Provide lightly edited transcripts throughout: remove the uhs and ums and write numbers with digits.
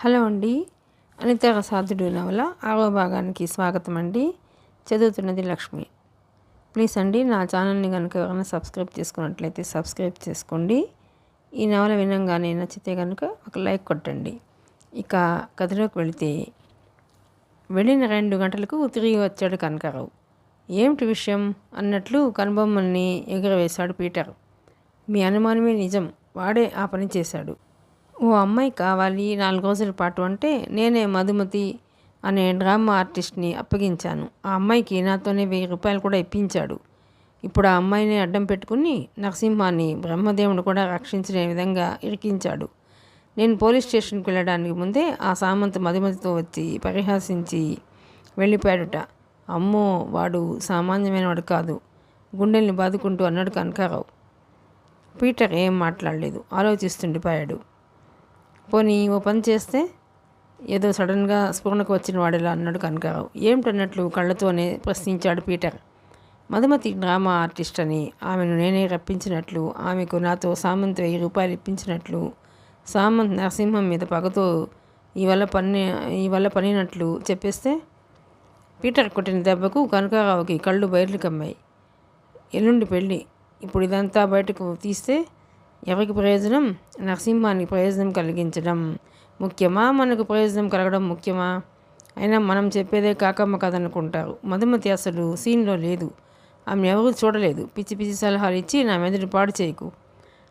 Hello అండి. అనిత సాధుడు నవల 6వ భాగానికి స్వాగతం అండి. చదువుతున్నది లక్ష్మి. ప్లీజ్ అండి, నా ఛానల్ని కనుక ఎవరైనా సబ్స్క్రైబ్ చేసుకున్నట్లయితే సబ్స్క్రైబ్ చేసుకోండి. ఈ నవల వినంగానే నచ్చితే కనుక ఒక లైక్ కొట్టండి. ఇక కథలోకి వెళితే, వెళ్ళిన 2 గంటలకు తిరిగి వచ్చాడు కనకారావు. ఏమిటి విషయం అన్నట్లు కనుబొమ్మల్ని ఎగురవేశాడు పీటర్. మీ అనుమానమే నిజం, వాడే ఆ పని చేశాడు. ఓ అమ్మాయి కావాలి 4 రోజుల పాటు అంటే నేనే మధుమతి అనే డ్రామా ఆర్టిస్ట్ని అప్పగించాను. ఆ అమ్మాయికి నాతోనే 1000 రూపాయలు కూడా ఇప్పించాడు. ఇప్పుడు ఆ అమ్మాయిని అడ్డం పెట్టుకుని నరసింహాన్ని బ్రహ్మదేవుడు కూడా రక్షించే విధంగా ఇరికించాడు. నేను పోలీస్ స్టేషన్కి వెళ్ళడానికి ముందే ఆ సామంత్ మధుమతితో వచ్చి పరిహాసించి వెళ్ళిపోయాడుట. అమ్మో, వాడు సామాన్యమైన వాడు కాదు, గుండెల్ని బాదుకుంటూ అన్నాడు కనకారావు. పీటర్ ఏం మాట్లాడలేదు, ఆలోచిస్తుండిపోయాడు. పోనీ ఓ పని చేస్తే, ఏదో సడన్గా స్ఫురణకు వచ్చిన వాడిలా అన్నాడు కనకారావు. ఏమిటన్నట్లు కళ్ళతోనే ప్రశ్నించాడు పీటర్. మధుమతి డ్రామా ఆర్టిస్ట్ అని, ఆమెను నేనే రప్పించినట్లు, ఆమెకు నాతో సామంత్ 1000 రూపాయలు ఇప్పించినట్లు, సామంత్ నరసింహం మీద పగతో ఈ వల్ల పనినట్లు చెప్పేస్తే. పీటర్ కొట్టిన దెబ్బకు కనకారావుకి కళ్ళు బయర్లు కమ్మాయి. ఎల్లుండి పెళ్ళి, ఇప్పుడు ఇదంతా బయటకు తీస్తే ఎవరికి ప్రయోజనం? నరసింహానికి ప్రయోజనం కలిగించడం ముఖ్యమా, మనకు ప్రయోజనం కలగడం ముఖ్యమా? అయినా మనం చెప్పేదే కాకమ్మ కదనుకుంటారు. మధుమతి అసలు సీన్లో లేదు, ఆమెను ఎవరూ చూడలేదు. పిచ్చి పిచ్చి సలహాలు ఇచ్చి నా మెదడు పాడు చేయకు.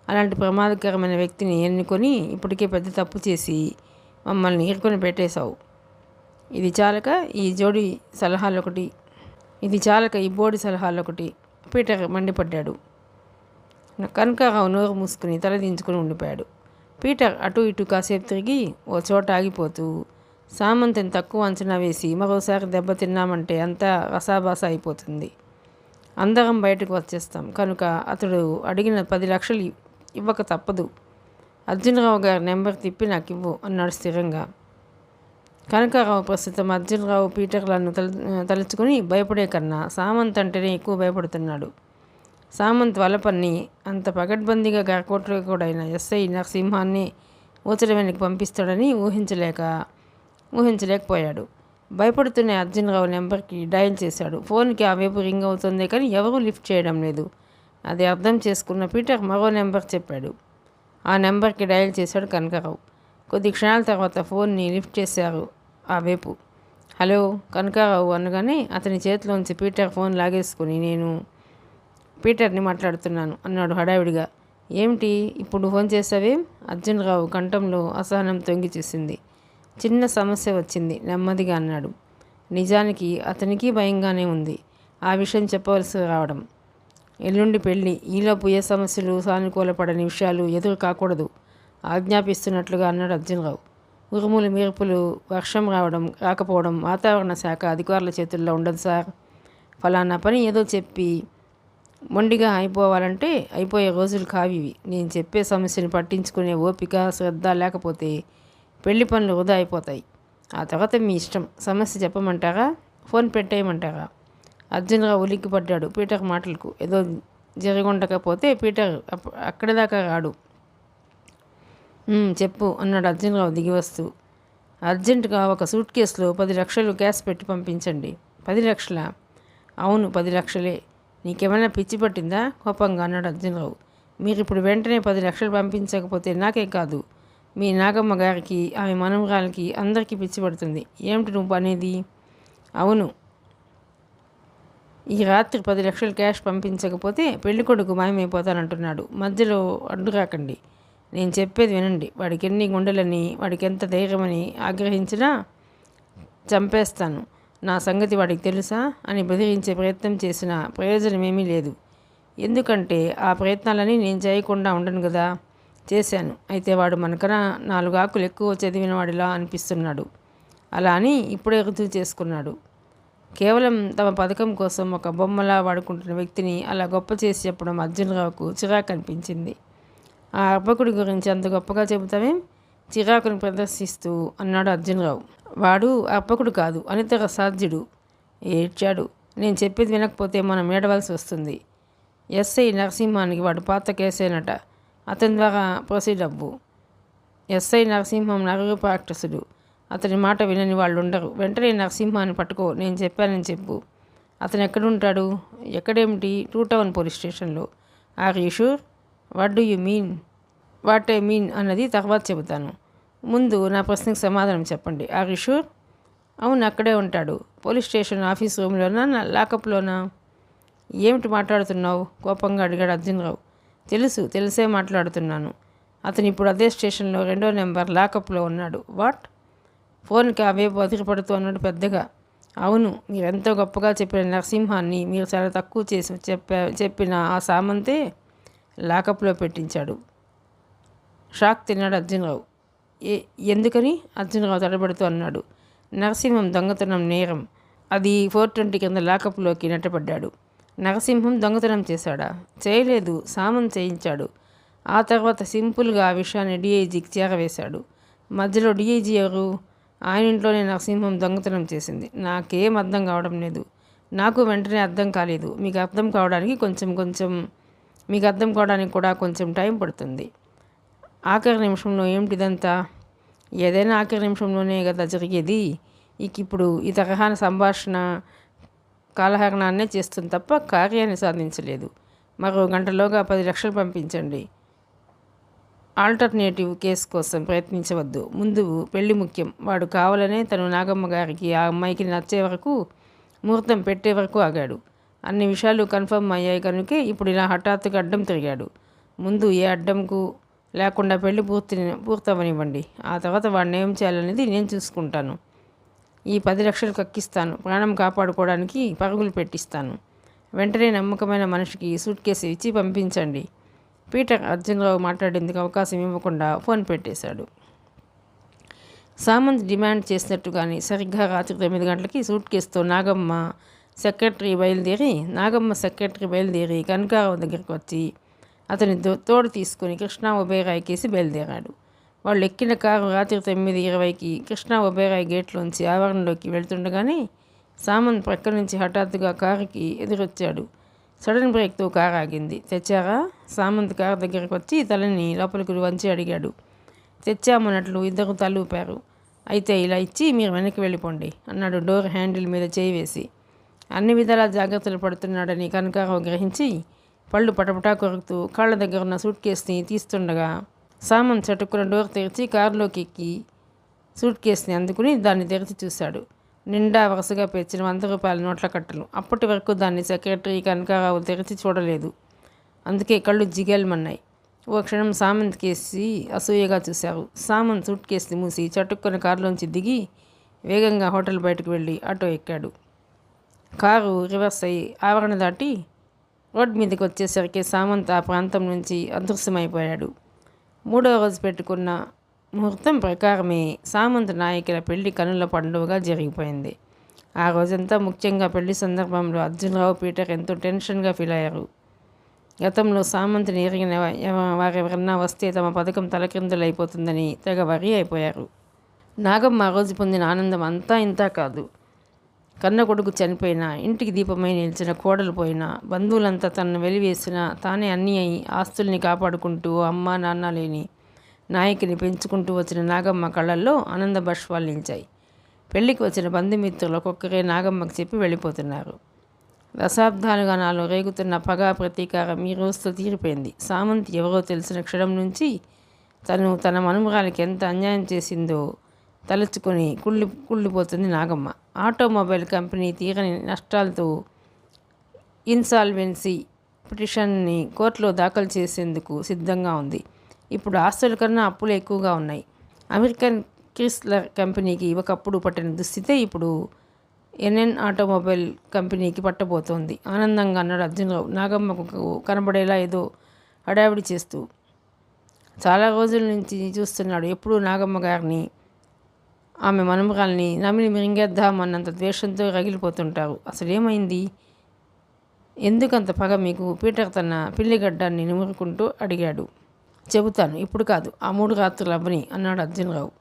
అలాంటి ప్రమాదకరమైన వ్యక్తిని ఎన్నుకొని ఇప్పటికే పెద్ద తప్పు చేసి మమ్మల్ని ఇరుకొని పెట్టేశావు. ఇది చాలక ఈ బోడి సలహాలొకటి. పీటర్ మండిపడ్డాడు. కనకారావు నోరు మూసుకుని తలదించుకుని ఉండిపోయాడు. పీటర్ అటు ఇటు కాసేపు తిరిగి ఓ చోట ఆగిపోతూ, సామంతిని తక్కువ అంచనా వేసి మరోసారి దెబ్బతిన్నామంటే అంతా రసాబాస అయిపోతుంది. అందరం బయటకు వచ్చేస్తాం కనుక అతడు అడిగిన 10 లక్షలు ఇవ్వక తప్పదు. అర్జునరావు గారి నెంబర్ తిప్పి నాకు ఇవ్వు అన్నాడు స్థిరంగా. కనకారావు ప్రస్తుతం అర్జునరావు పీటర్లను తలుచుకుని భయపడే కన్నా సామంత్ అంటేనే ఎక్కువ భయపడుతున్నాడు. సామంత్ వలపన్ని అంత పగడ్బందీగా గారకోటకుడైన ఎస్ఐ నరసింహాన్ని ఊచడమెనికి పంపిస్తాడని ఊహించలేకపోయాడు. భయపడుతున్న అర్జునరావు నెంబర్కి డయల్ చేశాడు. ఫోన్కి ఆ వైపు రింగ్ అవుతుంది కానీ ఎవరూ లిఫ్ట్ చేయడం లేదు. అది అర్థం చేసుకున్న పీటర్ మరో నెంబర్ చెప్పాడు. ఆ నెంబర్కి డయల్ చేశాడు కనకారావు. కొద్ది క్షణాల తర్వాత ఫోన్ని లిఫ్ట్ చేశారు ఆ వైపు. హలో కనకారావు అనగానే అతని చేతిలోంచి పీటర్ ఫోన్ లాగేసుకుని, నేను పీటర్ని మాట్లాడుతున్నాను అన్నాడు హడావిడిగా. ఏమిటి ఇప్పుడు ఫోన్ చేసావేం? అర్జునరావు కంఠంలో అసహనం తొంగి చూసింది. చిన్న సమస్య వచ్చింది నెమ్మదిగా అన్నాడు. నిజానికి అతనికి భయంగానే ఉంది ఆ విషయం చెప్పవలసి రావడం. ఎల్లుండి పెళ్ళి, ఈలోపు ఏ సమస్యలు సానుకూలపడని విషయాలు ఎదురు కాకూడదు ఆజ్ఞాపిస్తున్నట్లుగా అన్నాడు అర్జునరావు. ఉరుములు మెరుపులు, వర్షం రాకపోవడం వాతావరణ శాఖ అధికారుల చేతుల్లో ఉండదు సార్. ఫలానా పని ఏదో చెప్పి మొండిగా అయిపోవాలంటే అయిపోయే రోజులు కావివి. నేను చెప్పే సమస్యను పట్టించుకునే ఓపిక శ్రద్ధ లేకపోతే పెళ్లి పనులు వృధా అయిపోతాయి. ఆ తర్వాత మీ ఇష్టం. సమస్య చెప్పమంటారా, ఫోన్ పెట్టేయమంటారా? అర్జునరావు ఉలిక్కిపడ్డాడు పీటర్ మాటలకు. ఏదో జరిగుండకపోతే పీటర్ అక్కడి దాకా రాడు. చెప్పు అన్నాడు అర్జునరావు దిగివస్తూ. అర్జెంటుగా ఒక సూట్ కేసులో 10 లక్షలు క్యాష్ పెట్టి పంపించండి. 10 లక్షలా? అవును, 10 లక్షలే. నీకేమైనా పిచ్చి పట్టిందా? కోపంగా అన్నాడు అర్జునరావు. మీరు ఇప్పుడు వెంటనే 10 లక్షలు పంపించకపోతే నాకే కాదు, మీ నాగమ్మ గారికి, ఆమె మనవరాలకి అందరికీ పిచ్చి పడుతుంది. ఏమిటి నువ్వు అనేది? అవును, ఈ రాత్రి 10 లక్షలు క్యాష్ పంపించకపోతే పెళ్ళికొడుకు మాయమైపోతానంటున్నాడు. మధ్యలో అడ్డు రాకండి, నేను చెప్పేది వినండి. వాడికి ఎన్ని గుండెలని, వాడికి ఎంత ధైర్యమని ఆగ్రహించినా చంపేస్తాను. నా సంగతి వాడికి తెలుసా అని బెదిరించే ప్రయత్నం చేసిన ప్రయోజనమేమీ లేదు. ఎందుకంటే ఆ ప్రయత్నాలని నేను చేయకుండా ఉండను కదా. చేశాను. అయితే వాడు మనకన్నా 4 ఆకులు ఎక్కువ చదివిన వాడిలా అనిపిస్తున్నాడు. అలా అని ఇప్పుడే రుజువు చేసుకున్నాడు. కేవలం తమ పథకం కోసం ఒక బొమ్మలా వాడుకుంటున్న వ్యక్తిని అలా గొప్ప చేసి చెప్పడం అర్జునరావుకు చిరాకు అనిపించింది. ఆ అర్భకుడి గురించి అంత గొప్పగా చెబుతావేం? చిరాకును ప్రదర్శిస్తూ అన్నాడు అర్జునరావు. వాడు అర్పకుడు కాదు, అనితర సాధ్యుడు. ఏడ్చాడు. నేను చెప్పేది వినకపోతే మనం ఏడవలసి వస్తుంది. ఎస్ఐ నరసింహానికి వాడు పాత కేసేనట, అతని ద్వారా ప్రొసీడ్ అవ్వు. ఎస్ఐ నరసింహం నరుగు ప్రాక్టీసుడు. అతని మాట వినని వాళ్ళు ఉండరు. వెంటనే నరసింహాన్ని పట్టుకో, నేను చెప్పానని చెప్పు. అతను ఎక్కడుంటాడు? ఎక్కడేమిటి? 2 టౌన్ పోలీస్ స్టేషన్లో. Are you sure? What do you mean? What I mean అన్నది తర్వాత చెబుతాను. ముందు నా ప్రశ్నకు సమాధానం చెప్పండి. Are you sure? అవును, అక్కడే ఉంటాడు. పోలీస్ స్టేషన్ ఆఫీస్ రూమ్లోనా, లాకప్లోనా? ఏమిటి మాట్లాడుతున్నావు? కోపంగా అడిగాడు అర్జునరావు. తెలిసే మాట్లాడుతున్నాను. అతను ఇప్పుడు అదే స్టేషన్లో 2వ నెంబర్ లాకప్లో ఉన్నాడు. వాట్? ఫోన్కి అవేపు అదిరిపడుతూ అన్నాడు పెద్దగా. అవును, మీరెంతో గొప్పగా చెప్పిన నరసింహాన్ని మీరు చాలా తక్కువ చేసి చెప్పిన ఆ సామంతే లాకప్లో పెట్టించాడు. షాక్ తిన్నాడు అర్జునరావు. ఎందుకని? అర్జునరావు తడబడుతూ అన్నాడు. నరసింహం దొంగతనం నేరం. అది 420 కింద లాకప్లోకి నెట్టబడ్డాడు. నరసింహం దొంగతనం చేశాడా? చేయలేదు, సామంత్ చేయించాడు. ఆ తర్వాత సింపుల్గా ఆ విషయాన్ని డిఐజీకి చేరవేశాడు. మధ్యలో డిఐజీ ఎవరు? ఆయన ఇంట్లోనే నరసింహం దొంగతనం చేసింది. నాకేం అర్థం కావడం లేదు. నాకు వెంటనే అర్థం కాలేదు. మీకు అర్థం కావడానికి కూడా కొంచెం టైం పడుతుంది. ఆఖరి నిమిషంలో ఏమిటిదంతా? ఏదైనా ఆఖరి నిమిషంలోనే కదా జరిగేది. ఇప్పుడు ఈ తరహా సంభాషణ కాలహరణాన్నే చేస్తుంది తప్ప కార్యాన్ని సాధించలేదు. మరో గంటలోగా 10 లక్షలు పంపించండి. ఆల్టర్నేటివ్ కేసు కోసం ప్రయత్నించవద్దు. ముందు పెళ్లి ముఖ్యం. వాడు కావాలనే తను నాగమ్మ గారికి ఆ అమ్మాయికి నచ్చే వరకు, ముహూర్తం పెట్టే వరకు ఆగాడు. అన్ని విషయాలు కన్ఫర్మ్ అయ్యాయి కనుకే ఇప్పుడు ఇలా హఠాత్తుగా అడ్డం తిరిగాడు. ముందు ఏ అడ్డంకు లేకుండా పెళ్లి పూర్తవనివ్వండి. ఆ తర్వాత వాడిని ఏం చేయాలనేది నేను చూసుకుంటాను. ఈ 10 లక్షలు కక్కిస్తాను. ప్రాణం కాపాడుకోవడానికి పరుగులు పెట్టిస్తాను. వెంటనే నమ్మకమైన మనిషికి సూట్ కేసు ఇచ్చి పంపించండి. పీటర్ అర్జునరావు మాట్లాడేందుకు అవకాశం ఇవ్వకుండా ఫోన్ పెట్టేశాడు. సామంత్ డిమాండ్ చేసినట్టుగానే సరిగ్గా రాత్రి 9 గంటలకి సూట్ కేసుతో నాగమ్మ సెక్రటరీ బయలుదేరి కనకారావు దగ్గరికి వచ్చి అతని తోడు తీసుకుని కృష్ణా ఒబేరాయ్ కేసి బయలుదేరాడు. వాళ్ళు ఎక్కిన కారు రాత్రి 9:20కి కృష్ణా ఒబేరాయ్ గేట్లోంచి ఆవరణలోకి వెళ్తుండగానే సామంత్ ప్రక్క నుంచి హఠాత్తుగా కారుకి ఎదురొచ్చాడు. సడన్ బ్రేక్తో కారు ఆగింది. తెచ్చారా? సామంత్ కారు దగ్గరికి వచ్చి తలని లోపలికి వంచి అడిగాడు. తెచ్చామన్నట్లు ఇద్దరు తలూపారు. అయితే ఇలా ఇచ్చి మీరు వెనక్కి వెళ్ళిపోండి అన్నాడు డోర్ హ్యాండిల్ మీద చేయి వేసి. అన్ని విధాలా జాగ్రత్తలు పడుతున్నాడని కనకారావు గ్రహించి పళ్ళు పటపటా కొరుకుతూ కాళ్ళ దగ్గర ఉన్న సూట్ కేసుని తీస్తుండగా సామంత్ చటుక్కున డోర్ తెరిచి కారులోకి ఎక్కి సూట్ కేసుని అందుకుని దాన్ని తెరిచి చూశాడు. నిండా వరుసగా పేర్చిన 100 రూపాయల నోట్ల కట్టలు. అప్పటి వరకు దాన్ని సెక్రటరీ కనకారావు తెరిచి చూడలేదు. అందుకే కళ్ళు జిగేల్మన్నాయి. ఓ క్షణం సామంత్ కేసి అసూయగా చూశారు. సామంత్ సూట్ కేసుని మూసి చటుక్కున కారులోంచి దిగి వేగంగా హోటల్ బయటకు వెళ్ళి ఆటో ఎక్కాడు. కారు రివర్స్ అయ్యి ఆవరణ దాటి రోడ్ మీదకి వచ్చేసరికి సామంత్ ఆ ప్రాంతం నుంచి అదృశ్యమైపోయాడు. 3వ రోజు పెట్టుకున్న ముహూర్తం ప్రకారమే సామంత్ నాయకుల పెళ్లి కనుల పండుగగా జరిగిపోయింది. ఆ రోజంతా ముఖ్యంగా పెళ్లి సందర్భంలో అర్జునరావు, పీటర్ ఎంతో టెన్షన్గా ఫీల్ అయ్యారు. గతంలో సామంత్ని ఎరిగిన వారెవరన్నా వస్తే తమ పథకం తలకిందులైపోతుందని తెగ వరి అయిపోయారు. నాగమ్మ ఆ రోజు పొందిన ఆనందం అంతా ఇంతా కాదు. కన్న కొడుకు చనిపోయినా, ఇంటికి దీపమై నిలిచిన కోడలు పోయినా, బంధువులంతా తనను వెలివేసినా తానే అన్నీ అయి ఆస్తుల్ని కాపాడుకుంటూ అమ్మ నాన్న లేని నాయకిని పెంచుకుంటూ వచ్చిన నాగమ్మ కళ్ళల్లో ఆనంద బాష్పాలు నిలిచాయి. పెళ్లికి వచ్చిన బంధుమిత్రులు ఒక్కొక్కరే నాగమ్మకు చెప్పి వెళ్ళిపోతున్నారు. దశాబ్దాలుగా నాలో రేగుతున్న పగ ప్రతీకారం ఈ రోజుతో తీరిపోయింది. సామంత్ ఎవరో తెలిసిన క్షణం నుంచి తన మనుమరాలికి ఎంత అన్యాయం చేసిందో తలుచుకొని కుళ్ళిపోతుంది నాగమ్మ. ఆటోమొబైల్ కంపెనీ తీరని నష్టాలతో ఇన్సాల్వెన్సీ పిటిషన్ని కోర్టులో దాఖలు చేసేందుకు సిద్ధంగా ఉంది. ఇప్పుడు ఆస్తుల కన్నా అప్పులు ఎక్కువగా ఉన్నాయి. అమెరికన్ క్రిస్లర్ కంపెనీకి ఒకప్పుడు పట్టిన దుస్థితే ఇప్పుడు ఎన్ఎన్ ఆటోమొబైల్ కంపెనీకి పట్టబోతోంది. ఆనందంగా అన్నాడు అర్జునరావు నాగమ్మకు కనబడేలా ఏదో హడావిడి చేస్తూ. చాలా రోజుల నుంచి చూస్తున్నాడు. ఎప్పుడూ నాగమ్మ గారిని, ఆమె మనుమరాల్ని నమిలి మిరింగేద్దామన్నంత ద్వేషంతో రగిలిపోతుంటారు. అసలేమైంది? ఎందుకంత పగ మీకు? పీటర్ తన పిల్లిగడ్డాన్ని నిమురుకుంటూ అడిగాడు. చెబుతాను, ఇప్పుడు కాదు, ఆ 3 రాత్రులు అవ్వని అన్నాడు అర్జునరావు.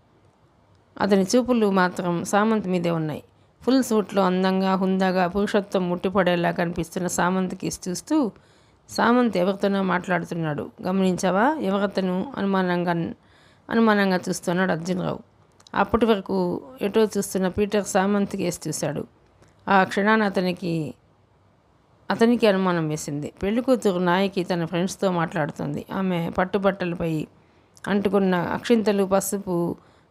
అతని చూపులు మాత్రం సామంత్ మీదే ఉన్నాయి. ఫుల్ సూట్లో అందంగా హుందాగా పురుషత్వం ముట్టిపడేలా కనిపిస్తున్న సామంత్కి చూస్తూ, సామంత్ ఎవరితోనో మాట్లాడుతున్నాడు, గమనించావా? ఎవరతను? అనుమానంగా అనుమానంగా చూస్తున్నాడు అర్జునరావు. అప్పటి వరకు ఎటో చూస్తున్న పీటర్ సామంత్ కేసు చూశాడు. ఆ క్షణాన అతనికి అనుమానం వేసింది. పెళ్లి కూతురు నాయకి తన ఫ్రెండ్స్తో మాట్లాడుతుంది. ఆమె పట్టుబట్టలపై అంటుకున్న అక్షింతలు, పసుపు,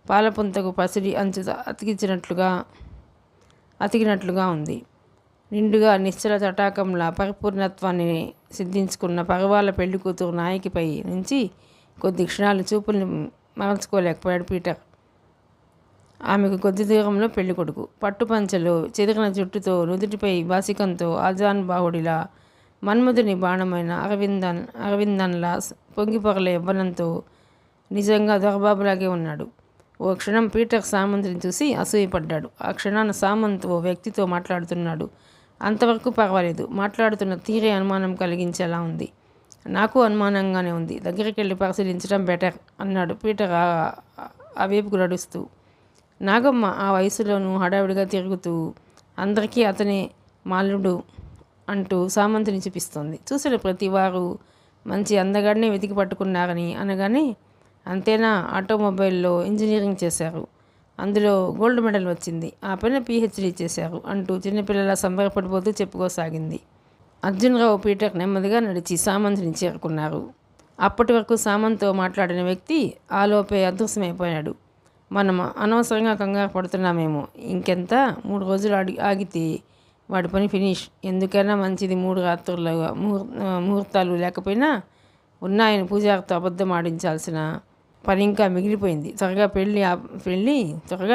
పాలపుంతకు పసిడి అంచు అతికినట్లుగా ఉంది. నిండుగా నిశ్చల తటాకంలా పరిపూర్ణత్వాన్ని సిద్ధించుకున్న పగవాళ్ళ పెళ్లి కూతురు నాయకిపై నుంచి కొద్ది క్షణాలు చూపుల్ని మరల్చుకోలేకపోయాడు పీటర్. ఆమెకు కొద్ది దూరంలో పెళ్లి కొడుకు, పట్టుపంచలో చెదిరిన జుట్టుతో, నుదుటిపై బాసికంతో, ఆజాన్ బాహుడిలా, మన్మధుని బాణమైన అరవిందన్లా పొంగిపొరల యవ్వనంతో నిజంగా దొరబాబులాగే ఉన్నాడు. ఓ క్షణం పీటర్ సామంత్ని చూసి అసూయపడ్డాడు. ఆ క్షణాన సామంత్ ఓ వ్యక్తితో మాట్లాడుతున్నాడు. అంతవరకు పర్వాలేదు. మాట్లాడుతున్న తీరే అనుమానం కలిగించేలా ఉంది. నాకు అనుమానంగానే ఉంది. దగ్గరికి వెళ్ళి పరిశీలించడం బెటర్ అన్నాడు పీటర్ ఆ వైపుకు నడుస్తూ. నాగమ్మ ఆ వయసులోనూ హడావిడిగా తిరుగుతూ అందరికీ అతనే మాల్యుడు అంటూ సామంతుని చూపిస్తోంది. చూసిన ప్రతి వారు మంచి అందగాడినే వెతికి పట్టుకున్నారని అనగానే, అంతేనా, ఆటోమొబైల్లో ఇంజనీరింగ్ చేశారు, అందులో గోల్డ్ మెడల్ వచ్చింది, ఆ పైన PhD చేశారు అంటూ చిన్నపిల్లల సంబరపడిపోతూ చెప్పుకోసాగింది. అర్జునరావు, పీటర్ నెమ్మదిగా నడిచి సామంత్ని చేరుకున్నారు. అప్పటి వరకు సామంత్తో మాట్లాడిన వ్యక్తి ఆలోపే అదృశ్యమైపోయాడు. మనం అనవసరంగా కంగారు పడుతున్నామేమో. ఇంకెంత 3 రోజులు ఆగితే వాడి పని ఫినిష్. ఎందుకైనా మంచిది 3 రాత్రుల ముహూర్తాలు లేకపోయినా ఉన్నాయని పూజారితో అబద్ధం ఆడించాల్సిన పని ఇంకా మిగిలిపోయింది. త్వరగా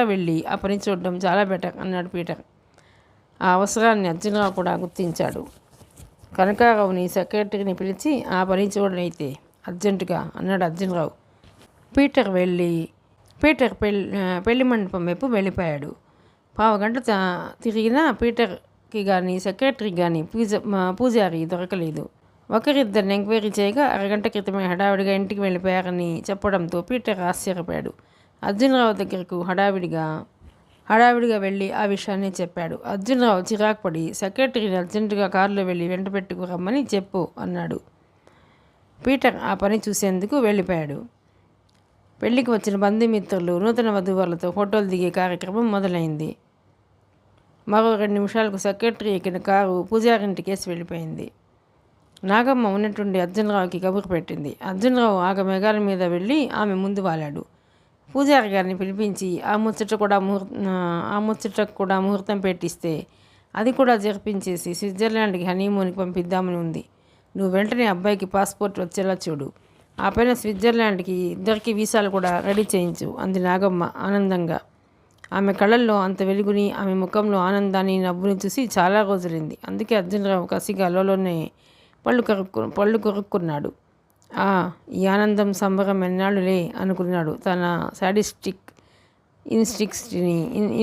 వెళ్ళి ఆ పని చూడడం చాలా బెటర్ అన్నాడు పీటర్. ఆ అవసరాన్ని అర్జునరావు కూడా గుర్తించాడు. కనకారావుని సెక్రటరీని పిలిచి ఆ పని చూడనైతే అర్జెంటుగా అన్నాడు అర్జునరావు. పీటర్ పెళ్లి మండపం వైపు వెళ్ళిపోయాడు. పావుగంట తిరిగినా పీటర్కి కానీ సెక్రటరీకి కానీ పూజారి దొరకలేదు. ఒకరిద్దరిని ఎంక్వైరీ చేయగా అరగంట క్రితమే హడావిడిగా ఇంటికి వెళ్ళిపోయారని చెప్పడంతో పీటర్ ఆశ్చర్యపోయాడు. అర్జునరావు దగ్గరకు హడావిడిగా వెళ్ళి ఆ విషయాన్ని చెప్పాడు. అర్జునరావు చిరాకు పడి సెక్రటరీని అర్జెంటుగా కారులో వెళ్ళి వెంట పెట్టుకురమ్మని చెప్పు అన్నాడు. పీటర్ ఆ పని చూసేందుకు వెళ్ళిపోయాడు. పెళ్లికి వచ్చిన బంధుమిత్రులు, నూతన వధువులతో ఫోటోలు దిగే కార్యక్రమం మొదలైంది. మరో 2 నిమిషాలకు సెక్రటరీ ఎక్కిన కారు పూజారింటికేసి వెళ్ళిపోయింది. నాగమ్మ ఉన్నట్టుండి అర్జునరావుకి కబురు పెట్టింది. అర్జునరావు ఆగమేఘాల మీద వెళ్ళి ఆమె ముందు వాలాడు. పూజారి గారిని పిలిపించి ఆ ముచ్చటకు కూడా ముహూర్తం పెట్టిస్తే అది కూడా జరిపించేసి స్విట్జర్లాండ్కి హనీమూన్కి పంపిద్దామని ఉంది. నువ్వు వెంటనే అబ్బాయికి పాస్పోర్ట్ వచ్చేలా చూడు. ఆ పైన స్విట్జర్లాండ్కి ఇద్దరికి వీసాలు కూడా రెడీ చేయించు అంది నాగమ్మ ఆనందంగా. ఆమె కళ్ళల్లో అంత వెలుగుని, ఆమె ముఖంలో ఆనందాన్ని, నవ్వుని చూసి చాలా రోజులైంది. అందుకే అర్జునరావు కసిగా లోలోనే పళ్ళు కొరుక్కున్నాడు. ఈ ఆనందం సంబరం ఎన్నాళ్ళులే అనుకున్నాడు తన సాడిస్టిక్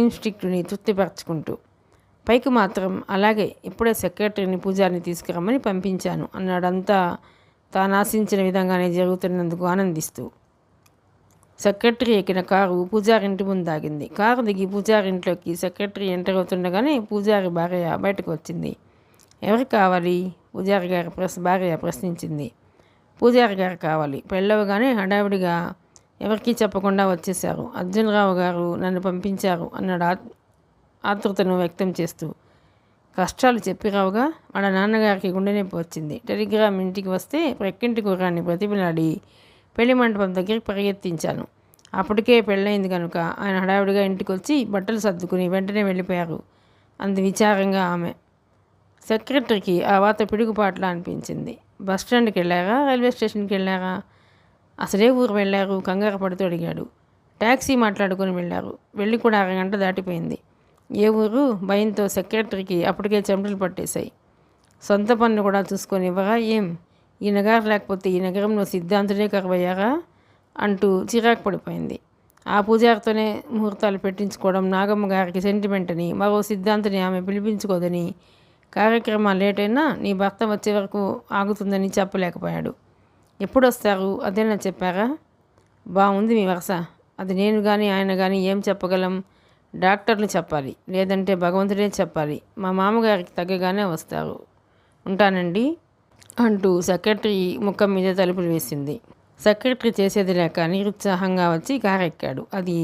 ఇన్స్టిక్ట్ని తృప్తిపరచుకుంటూ. పైకి మాత్రం అలాగే, ఇప్పుడే సెక్రటరీని పూజారిని తీసుకురమ్మని పంపించాను అన్నాడంతా తాను ఆశించిన విధంగానే జరుగుతున్నందుకు ఆనందిస్తూ. సెక్రటరీ ఎక్కిన కారు పూజారింటి ముందు ఆగింది. కారు దిగి పూజారింట్లోకి సెక్రటరీ ఎంటర్ అవుతుండగానే పూజారి భార్య బయటకు వచ్చింది. ఎవరికి కావాలి? పూజారి గారి భార్య ప్రశ్నించింది. పూజారి గారు కావాలి. పెళ్ళవగానే హడావిడిగా ఎవరికీ చెప్పకుండా వచ్చేశారు. అర్జునరావు గారు నన్ను పంపించారు అన్నాడు ఆతృతను వ్యక్తం చేస్తూ. కష్టాలు చెప్పిరావుగా. వాళ్ళ నాన్నగారికి గుండె నొప్పి వచ్చింది. టెలిగ్రామ్ ఇంటికి వస్తే ప్రక్కింటి గుర్రాన్ని ప్రతిమలాడి పెళ్లి మండపం దగ్గరికి పరిగెత్తించాను. అప్పటికే పెళ్ళయింది కనుక ఆయన హడావిడిగా ఇంటికి వచ్చి బట్టలు సర్దుకుని వెంటనే వెళ్ళిపోయారు అంది విచారంగా ఆమె. సెక్రటరీకి ఆ వాత పిడుగుపాట్లా అనిపించింది. బస్టాండ్కి వెళ్ళారా, రైల్వే స్టేషన్కి వెళ్ళారా, అసలే ఊరు వెళ్ళారు? కంగారు పడుతూ అడిగాడు. ట్యాక్సీ మాట్లాడుకొని వెళ్ళారు. వెళ్ళి కూడా అరగంట దాటిపోయింది. ఏ ఊరు? భయంతో సెక్రటరీకి అప్పటికే చెమటలు పట్టేశాయి. సొంత పన్ను కూడా చూసుకొని ఇవ్వగా ఏం, ఈ నగరం లేకపోతే ఈ నగరంలో సిద్ధాంతుడే కరువయ్యారా అంటూ చిరాకు పడిపోయింది. ఆ పూజారితోనే ముహూర్తాలు పెట్టించుకోవడం నాగమ్మ గారికి సెంటిమెంట్ అని, మరో సిద్ధాంతిని ఆమె పిలిపించుకోదని, కార్యక్రమాలు లేట్ అయినా నీ భర్త వచ్చే వరకు ఆగుతుందని చెప్పలేకపోయాడు. ఎప్పుడు వస్తారు అదేనా చెప్పారా? బాగుంది మీ వరుస. అది నేను కానీ ఆయన కానీ ఏం చెప్పగలం? డాక్టర్లు చెప్పాలి, లేదంటే భగవంతుడే చెప్పాలి. మా మామగారికి తగ్గగానే వస్తారు. ఉంటానండి అంటూ సెక్రటరీ ముఖం మీద తలుపులు వేసింది. సెక్రటరీ చేసేది లేక నిరుత్సాహంగా వచ్చి కారెక్కాడు. అది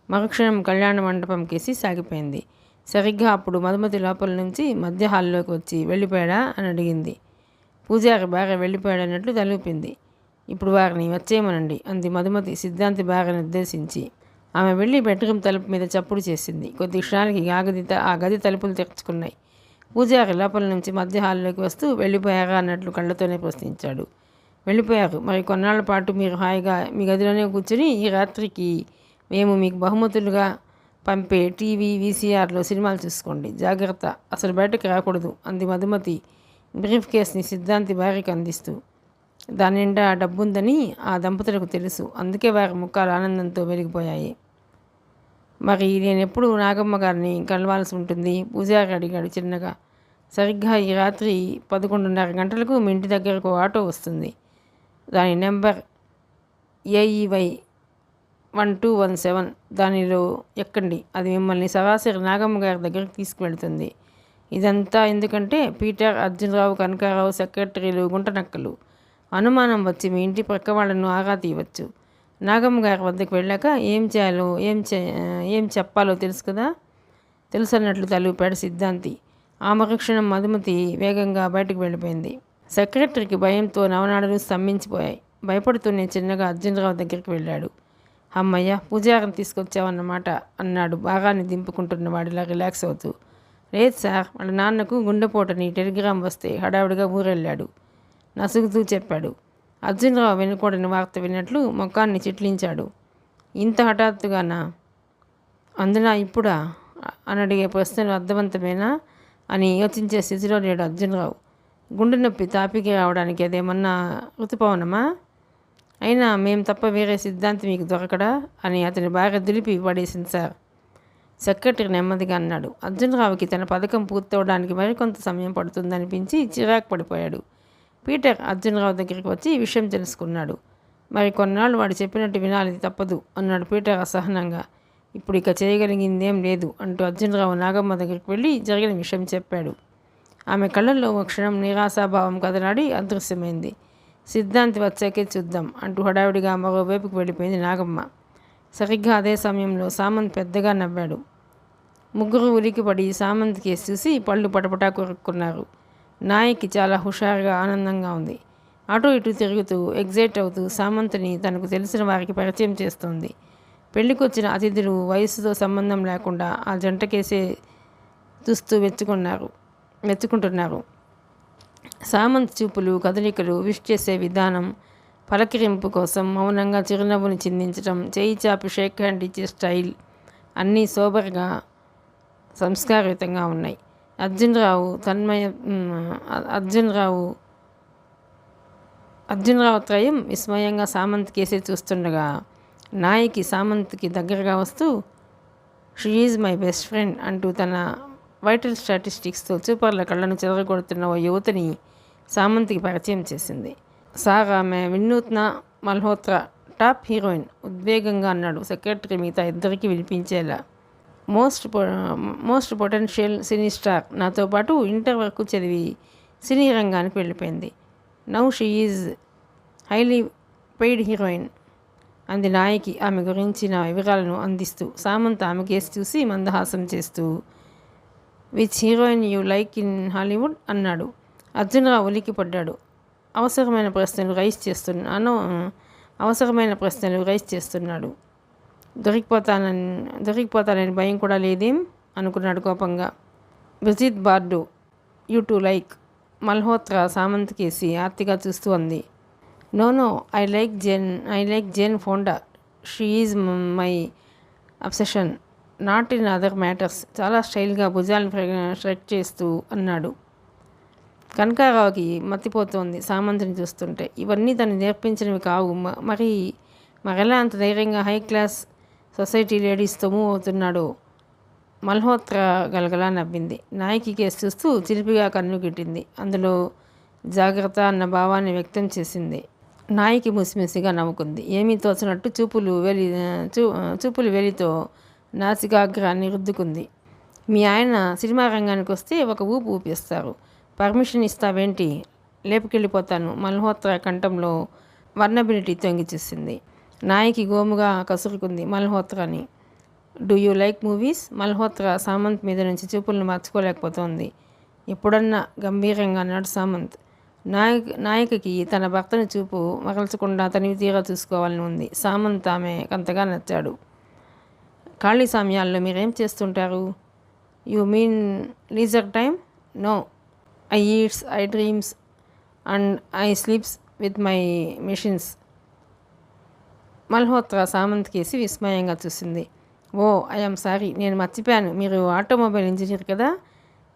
మరుక్షణం కళ్యాణ మండపం కేసి సాగిపోయింది. సరిగ్గా అప్పుడు మధుమతి లోపల నుంచి మధ్య హాల్లోకి వచ్చి వెళ్ళిపోయాడా అని అడిగింది. పూజారి భార్య వెళ్ళిపోయాడన్నట్లు తలూపింది. ఇప్పుడు వారిని వచ్చేయమనండి అంది మధుమతి సిద్ధాంతి భార్యను ఉద్దేశించి. ఆమె వెళ్ళి బెడ్రూమ్ తలుపు మీద చప్పుడు చేసింది. కొద్ది క్షణానికి ఆ గది తలుపులు తెరుచుకున్నాయి. పూజారి లోపల నుంచి మధ్య హాల్లోకి వస్తూ వెళ్ళిపోయారా అన్నట్లు కళ్ళతోనే ప్రశ్నించాడు. వెళ్ళిపోయారు. మరి కొన్నాళ్ల పాటు మీరు హాయిగా మీ గదిలోనే కూర్చుని ఈ రాత్రికి మేము మీకు బహుమతులుగా పంపే టీవీ వీసీఆర్లో సినిమాలు చూసుకోండి. జాగ్రత్త, అసలు బయటకు రాకూడదు అంది మధుమతి బ్రీఫ్ కేస్ని సిద్ధాంతి భార్యకి అందిస్తూ. దాని నిండా డబ్బుందని ఆ దంపతులకు తెలుసు. అందుకే వారి ముఖాలు ఆనందంతో వెలిగిపోయాయి. మరి నేను ఎప్పుడు నాగమ్మ గారిని కలవాల్సి ఉంటుంది? పూజారి అడిగాడు చిన్నగా. సరిగ్గా ఈ రాత్రి 11:30 గంటలకు మీ ఇంటి దగ్గరకు ఆటో వస్తుంది. దాని నెంబర్ AEY 1217. దానిలో ఎక్కండి. అది మిమ్మల్ని సరాసరి నాగమ్మ గారి దగ్గరికి తీసుకువెళ్తుంది. ఇదంతా ఎందుకంటే పీటర్, అర్జునరావు, కనకారావు సెక్రటరీలు గుంటనక్కలు. అనుమానం వచ్చి మీ ఇంటి ప్రక్క వాళ్ళను ఆరా తీయవచ్చు. నాగమ్మ గారి వద్దకు వెళ్ళాక ఏం చేయాలో ఏం చెప్పాలో తెలుసు కదా. తెలుసు అన్నట్లు తలూపాడు సిద్ధాంతి. ఆ మరుక్షణం మధుమతి వేగంగా బయటకు వెళ్ళిపోయింది. సెక్రటరీకి భయంతో నవనాడులు స్తంభించిపోయాయి. భయపడుతూనే చిన్నగా అర్జునరావు దగ్గరికి వెళ్ళాడు. అమ్మయ్య, పూజారిని తీసుకొచ్చావన్నమాట అన్నాడు భాగాన్ని దింపుకుంటున్న వాడిలా రిలాక్స్ అవుతూ. లేదు సార్, వాళ్ళ నాన్నకు గుండెపోటని టెలిగ్రామ్ వస్తే హడావుడిగా ఊరెళ్ళాడు నసుగుతూ చెప్పాడు. అర్జునరావు వినకూడని వార్త విన్నట్లు ముఖాన్ని చిట్లించాడు. ఇంత హఠాత్తుగానా? అందునా ఇప్పుడా అని అడిగే ప్రశ్నలు అర్థవంతమేనా అని యోచించే స్థితిలో లేడు అర్జునరావు. గుండె నొప్పి తాపికి రావడానికి అదేమన్నా ఋతుపవనమా? అయినా మేం తప్ప వేరే సిద్ధాంతి మీకు దొరకడా అని అతని బాగా దులిపి పడేసింది సార్. సెక్రటరీ నెమ్మదిగా అన్నాడు. అర్జునరావుకి తన పథకం పూర్తవడానికి మరికొంత సమయం పడుతుందనిపించి చిరాకు పడిపోయాడు. పీటర్ అర్జునరావు దగ్గరికి వచ్చి ఈ విషయం తెలుసుకున్నాడు. మరి కొన్నాళ్ళు వాడు చెప్పినట్టు వినాలి, తప్పదు అన్నాడు పీటర్ అసహనంగా. ఇప్పుడు ఇక చేయగలిగిందేం లేదు అంటూ అర్జునరావు నాగమ్మ దగ్గరికి వెళ్ళి జరిగిన విషయం చెప్పాడు. ఆమె కళ్ళల్లో ఒక క్షణం నిరాశాభావం కదలాడి అదృశ్యమైంది. సిద్ధాంతి వచ్చాకే చూద్దాం అంటూ హడావిడిగా మరోవైపుకు వెళ్ళిపోయింది నాగమ్మ. సరిగ్గా అదే సమయంలో సామంత్ పెద్దగా నవ్వాడు. ముగ్గురు ఉలికిపడి సామంత్ కేసు చూసి పళ్ళు పటపటా కొరుక్కున్నారు. నాయకి చాలా హుషారుగా ఆనందంగా ఉంది. అటు ఇటు తిరుగుతూ ఎగ్జైట్ అవుతూ సామంత్ని తనకు తెలిసిన వారికి పరిచయం చేస్తోంది. పెళ్లికొచ్చిన అతిథులు వయసుతో సంబంధం లేకుండా ఆ జంటకేసే చూస్తూ మెచ్చుకుంటున్నారు. సామంత్ చూపులు, కదలికలు, విష్ చేసే విధానం, పలకరింపు కోసం మౌనంగా చిరునవ్వుని చిందించడం, చేయి చాపి షేక్ హ్యాండ్ ఇచ్చే స్టైల్ అన్నీ సోబర్గా సంస్కారయుతంగా ఉన్నాయి. అర్జునరావు త్రయం విస్మయంగా సామంత్ కేసే చూస్తుండగా నాయకి సామంత్కి దగ్గరగా వస్తూ she is my best friend అంటూ తన వైటల్ స్టాటిస్టిక్స్తో చూపర్ల కళ్ళను చెదరగొడుతున్న ఓ యువతిని సామంత్కి పరిచయం చేసింది. సార్, ఆమె వినూత్న మల్హోత్రా, టాప్ హీరోయిన్ ఉద్వేగంగా అన్నాడు సెక్రటరీ మిగతా ఇద్దరికి వినిపించేలా. Most potential cine star. నాతో పాటు ఇంటర్ వరకు చదివి సినీ రంగానికి వెళ్ళిపోయింది. Now she is highly paid heroine అంది నాయకి ఆమె గురించిన వివరాలను అందిస్తూ. సామంత్ ఆమె కేసు చూసి మందహాసం చేస్తూ which heroine you like in Hollywood అన్నాడు. అర్జునరావు ఉలిక్కిపడ్డాడు. అవసరమైన ప్రశ్నలు రైజ్ చేస్తున్నాడు. దొరికిపోతానని భయం కూడా లేదేం అనుకున్నాడు కోపంగా. Brigitte Bardot you too like Malhotra Samant కేసి ఆర్తిగా చూస్తూ అంది. No I like Jane Fonda. She is my obsession, not in other matters. చాలా స్టైల్గా భుజాలను స్ట్రెచ్ చేస్తూ అన్నాడు. కనకారావుకి మతిపోతోంది సామంత్ని చూస్తుంటే. ఇవన్నీ తను నేర్పించినవి కావు. మరెలా అంత ధైర్యంగా హై క్లాస్ సొసైటీ లేడీస్తో మూవ్ అవుతున్నాడో. మల్హోత్రా గలగలా నవ్వింది. నాయకి కేసు చూస్తూ చిలిపిగా కన్ను గిట్టింది. అందులో జాగ్రత్త అన్న భావాన్ని వ్యక్తం చేసింది. నాయకి ముసిముసిగా నవ్వుకుంది. ఏమీ తోచినట్టు చూపులు వేలితో నాసికాగ్రాన్ని రుద్దుకుంది. మీ ఆయన సినిమా రంగానికి వస్తే ఒక ఊపు ఊపిస్తారు. పర్మిషన్ ఇస్తావేంటి? లేపుకెళ్ళిపోతాను. మల్హోత్రా కంఠంలో వర్నబిలిటీ తొంగిచేసింది. నాయకి గోముగా కసురుకుంది మల్హోత్రాని. Do you like movies? Malhotra Samant మీద నుంచి చూపులను మార్చుకోలేకపోతోంది. ఎప్పుడన్నా గంభీరంగా అన్నాడు సామంత్. నాయకకి తన భర్తని చూపు మరల్చకుండా తనివి తీరా చూసుకోవాలని ఉంది. సామంత్ ఆమె అంతగా నచ్చాడు. ఖాళీ సమయాల్లో మీరేం చేస్తుంటారు? You mean leisure time? No, I eats, I dreams and I sleeps with my machines. Malhotra Samant కేసి విస్మయంగా చూసింది. ఓ, ఐఎమ్ సారీ, నేను మర్చిపోయాను, మీరు ఆటోమొబైల్ ఇంజనీర్ కదా,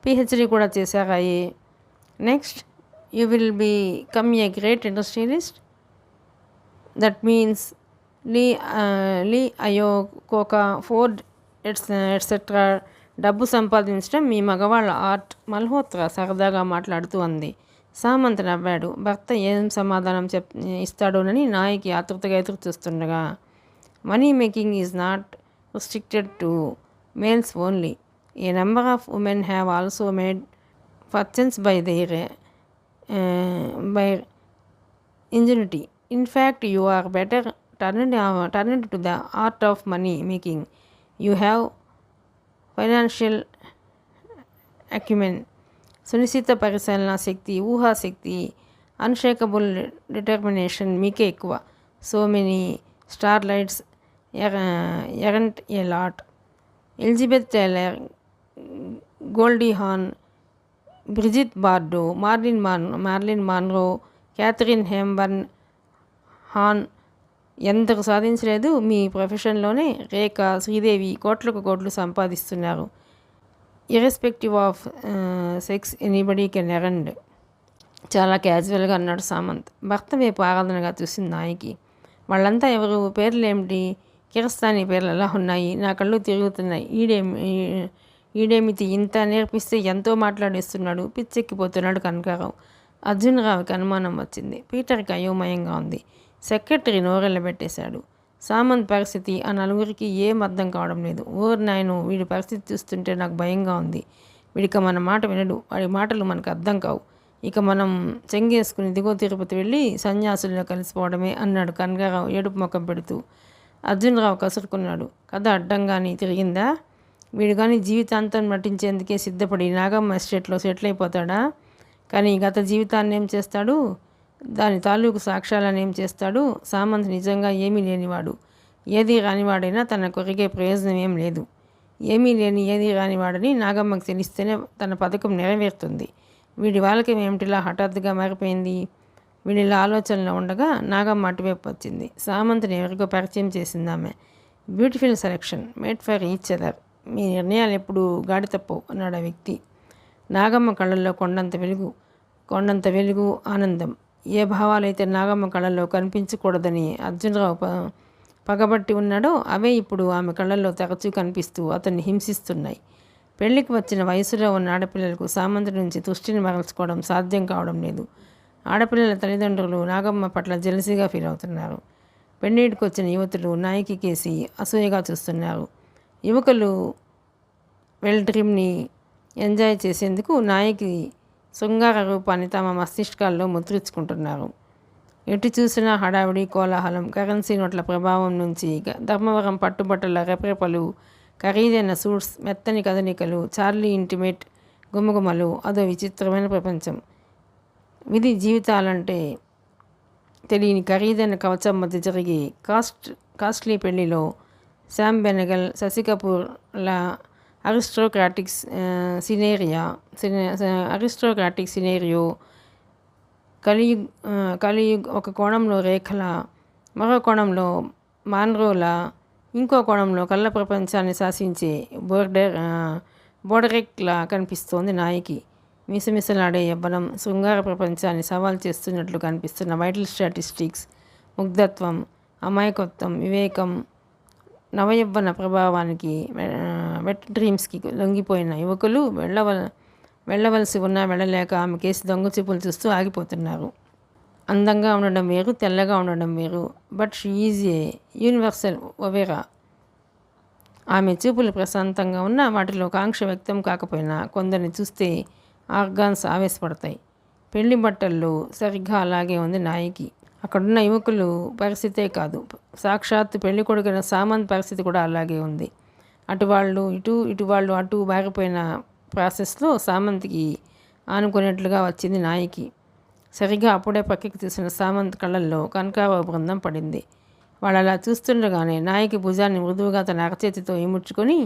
పిహెచ్డి కూడా చేశారాయి. Next you will become a great industrialist. That means Lee Iacocca, Ford etcetera. డబ్బు సంపాదించడం మీ మగవాళ్ళ ఆర్ట్. మల్హోత్రా సరదాగా మాట్లాడుతూ అంది. సామంత్ నవ్వాడు. భర్త ఏం సమాధానం ఇస్తాడోనని నాయకి ఆతృతగా ఎదురు చూస్తుండగా, money making is not restricted to males only. A number of women have also made fortunes by ingenuity. In fact, you are better turned to the art of money making. You have financial acumen, సునిశ్చిత పరిశీలన శక్తి, ఊహాశక్తి, unshakable determination మీకే ఎక్కువ. So many starlets earned a lot. Elizabeth Taylor, Goldie Hawn, Brigitte Bardot, Marilyn Monroe, Katharine Hepburn హాన్ ఎంతకు సాధించలేదు మీ ప్రొఫెషన్లోనే? రేఖ, శ్రీదేవి కోట్లకు కోట్లు సంపాదిస్తున్నారు. Irrespective of sex anybody can earn. చాలా క్యాజువల్గా అన్నాడు సామంత్. భర్త వైపు ఆరాధనగా చూసింది నాయకి. వాళ్ళంతా ఎవరు? పేర్లేమిటి? కిరస్థానీ పేర్లు ఎలా ఉన్నాయి? నా కళ్ళు తిరుగుతున్నాయి. ఈడేమిటి ఇంత నేర్పిస్తే ఎంతో మాట్లాడేస్తున్నాడు, పిచ్చెక్కిపోతున్నాడు కనకారావు. అర్జునరావుకి అనుమానం వచ్చింది. పీటర్కి అయోమయంగా ఉంది. సెక్రటరీ నోరెళ్ళబెట్టేశాడు. సామంత్ పరిస్థితి ఆ నలుగురికి ఏం అర్థం కావడం లేదు. ఓర్ నాయను, వీడి పరిస్థితి చూస్తుంటే నాకు భయంగా ఉంది. వీడిక మన మాట వినడు, వాడి మాటలు మనకు అర్థం కావు. ఇక మనం చెంగేసుకుని దిగో తిరుపతి వెళ్ళి సన్యాసుల్లో కలిసిపోవడమే అన్నాడు కనకారావు ఏడుపు ముఖం పెడుతూ. అర్జునరావు కసురుకున్నాడు. కథ అడ్డంగాని తిరిగిందా? వీడు కానీ జీవితాంతం నటించేందుకే సిద్ధపడి నాగమ్మ ఎస్టేట్లో సెటిల్ అయిపోతాడా? కానీ గత జీవితాన్ని ఏం చేస్తాడు? దాని తాలూకు సాక్ష్యాలను ఏం చేస్తాడు? సామంత్ నిజంగా ఏమీ లేనివాడు. ఏదీ రానివాడైనా తన కొరిగే ప్రయోజనం ఏం లేదు. ఏమీ లేని ఏదీ రానివాడని నాగమ్మకు తెలిస్తేనే తన పథకం నెరవేరుతుంది. వీడి వాళ్ళకి ఏమిటిలా హఠాత్తుగా మారిపోయింది? వీడిలా ఆలోచనలో ఉండగా నాగమ్మ అటువైపు వచ్చింది. సామంత్ని ఎవరికో పరిచయం చేసింది ఆమె. Beautiful selection, made for each other. మీ నిర్ణయాలు ఎప్పుడు గాడి తప్పవు అన్నాడు ఆ వ్యక్తి. నాగమ్మ కళ్ళల్లో కొండంత వెలుగు, ఆనందం. ఏ భావాలైతే నాగమ్మ కళ్ళల్లో కనిపించకూడదని అర్జునరావు పగబట్టి ఉన్నాడో అవే ఇప్పుడు ఆమె కళ్ళల్లో తరచూ కనిపిస్తూ అతన్ని హింసిస్తున్నాయి. పెళ్లికి వచ్చిన వయసులో ఉన్న ఆడపిల్లలకు సామంతు నుంచి దృష్టిని మరల్చుకోవడం సాధ్యం కావడం లేదు. ఆడపిల్లల తల్లిదండ్రులు నాగమ్మ పట్ల జెలసీగా ఫీల్ అవుతున్నారు. పెళ్లిటికి వచ్చిన యువతులు నాయకి కేసి అసూయగా చూస్తున్నారు. యువకులు వెల్ డ్రీమ్ని ఎంజాయ్ చేసేందుకు నాయకి శృంగార రూపాన్ని తమ మస్తిష్కాల్లో ముద్రించుకుంటున్నారు. ఎటు చూసినా హడావిడి, కోలాహలం. కరెన్సీ నోట్ల ప్రభావం నుంచి ధర్మవరం పట్టుబట్టల రెపరెపలు, ఖరీదైన సూట్స్, మెత్తని కదలికలు, చార్లీ ఇంటిమేట్ గుమగుమలు. అదో విచిత్రమైన ప్రపంచం. విధి జీవితాలంటే తెలియని ఖరీదైన కవచం మధ్య జరిగే కాస్ట్లీ పెళ్లిలో శామ్ బెనగల్, శశి కపూర్ల అరిస్టోక్రాటిక్ సినేరియో. కలియుగ్ ఒక కోణంలో రేఖల, మరో కోణంలో మాన్రోల, ఇంకో కోణంలో కళ్ళ ప్రపంచాన్ని శాసించే బోర్డరెక్లా కనిపిస్తోంది నాయకి. మిసమిసలాడే యవ్వనం, శృంగార ప్రపంచాన్ని సవాల్ చేస్తున్నట్లు కనిపిస్తున్న వైటల్ స్టాటిస్టిక్స్, ముగ్ధత్వం, అమాయకత్వం, వివేకం, నవయవ్వన ప్రభావానికి, వెట్ డ్రీమ్స్కి లొంగిపోయిన యువకులు వెళ్ళవలసి ఉన్నా వెళ్ళలేక ఆమె కేసి దొంగ చూపులు చూస్తూ ఆగిపోతున్నారు. అందంగా ఉండడం వేరు, తెల్లగా ఉండడం వేరు. But she is a universal opera. ఆమె చూపులు ప్రశాంతంగా ఉన్నా వాటిలో కాంక్ష వ్యక్తం కాకపోయినా కొందరిని చూస్తే ఆర్గాన్స్ ఆవేశపడతాయి. పెళ్లి బట్టల్లో సరిగ్గా అలాగే ఉంది నాయకి. అక్కడున్న యువకులు పరిస్థితే కాదు, సాక్షాత్తు పెళ్లి కొడుకున్న సామంత్ పరిస్థితి కూడా అలాగే ఉంది. అటు వాళ్ళు ఇటు వాళ్ళు అటు బారిపోయిన ప్రాసెస్లో సామంత్కి ఆనుకునేట్లుగా వచ్చింది నాయికి. సరిగ్గా అప్పుడే పక్కకి తీసిన సామంత్ కళ్ళల్లో కనకారావు బృందం పడింది. వాళ్ళు అలా చూస్తుండగానే నాయికి భుజాన్ని మృదువుగా తన అరచేతితో ఇముడ్చుకొని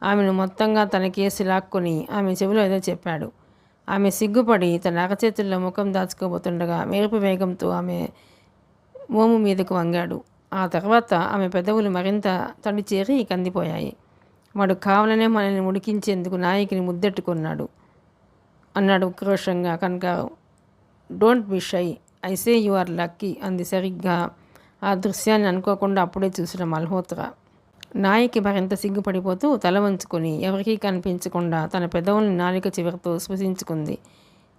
ఆమెను మొత్తంగా తన కేసి లాక్కొని ఆమె చెవిలో ఏదో చెప్పాడు. ఆమె సిగ్గుపడి తన అరచేతుల్లో ముఖం దాచుకోబోతుండగా మెరుపు వేగంతో ఆమె మోము మీదకు వంగాడు. ఆ తర్వాత ఆమె పెదవులు మరింత తడిచేరి కందిపోయాయి. వాడు కావాలనే మనల్ని ఉడికించేందుకు నాయకిని ముద్దెట్టుకున్నాడు అన్నాడు ఉక్రోషంగా Kanakarao. Don't be shy, I say you are lucky అంది సరిగ్గా ఆ దృశ్యాన్ని అనుకోకుండా అప్పుడే చూసిన మల్హోత్రా. నాయకి మరింత సిగ్గుపడిపోతూ తల వంచుకొని ఎవరికీ కనిపించకుండా తన పెదవుల్ని నాలిక చివరితో స్పృశించుకుంది.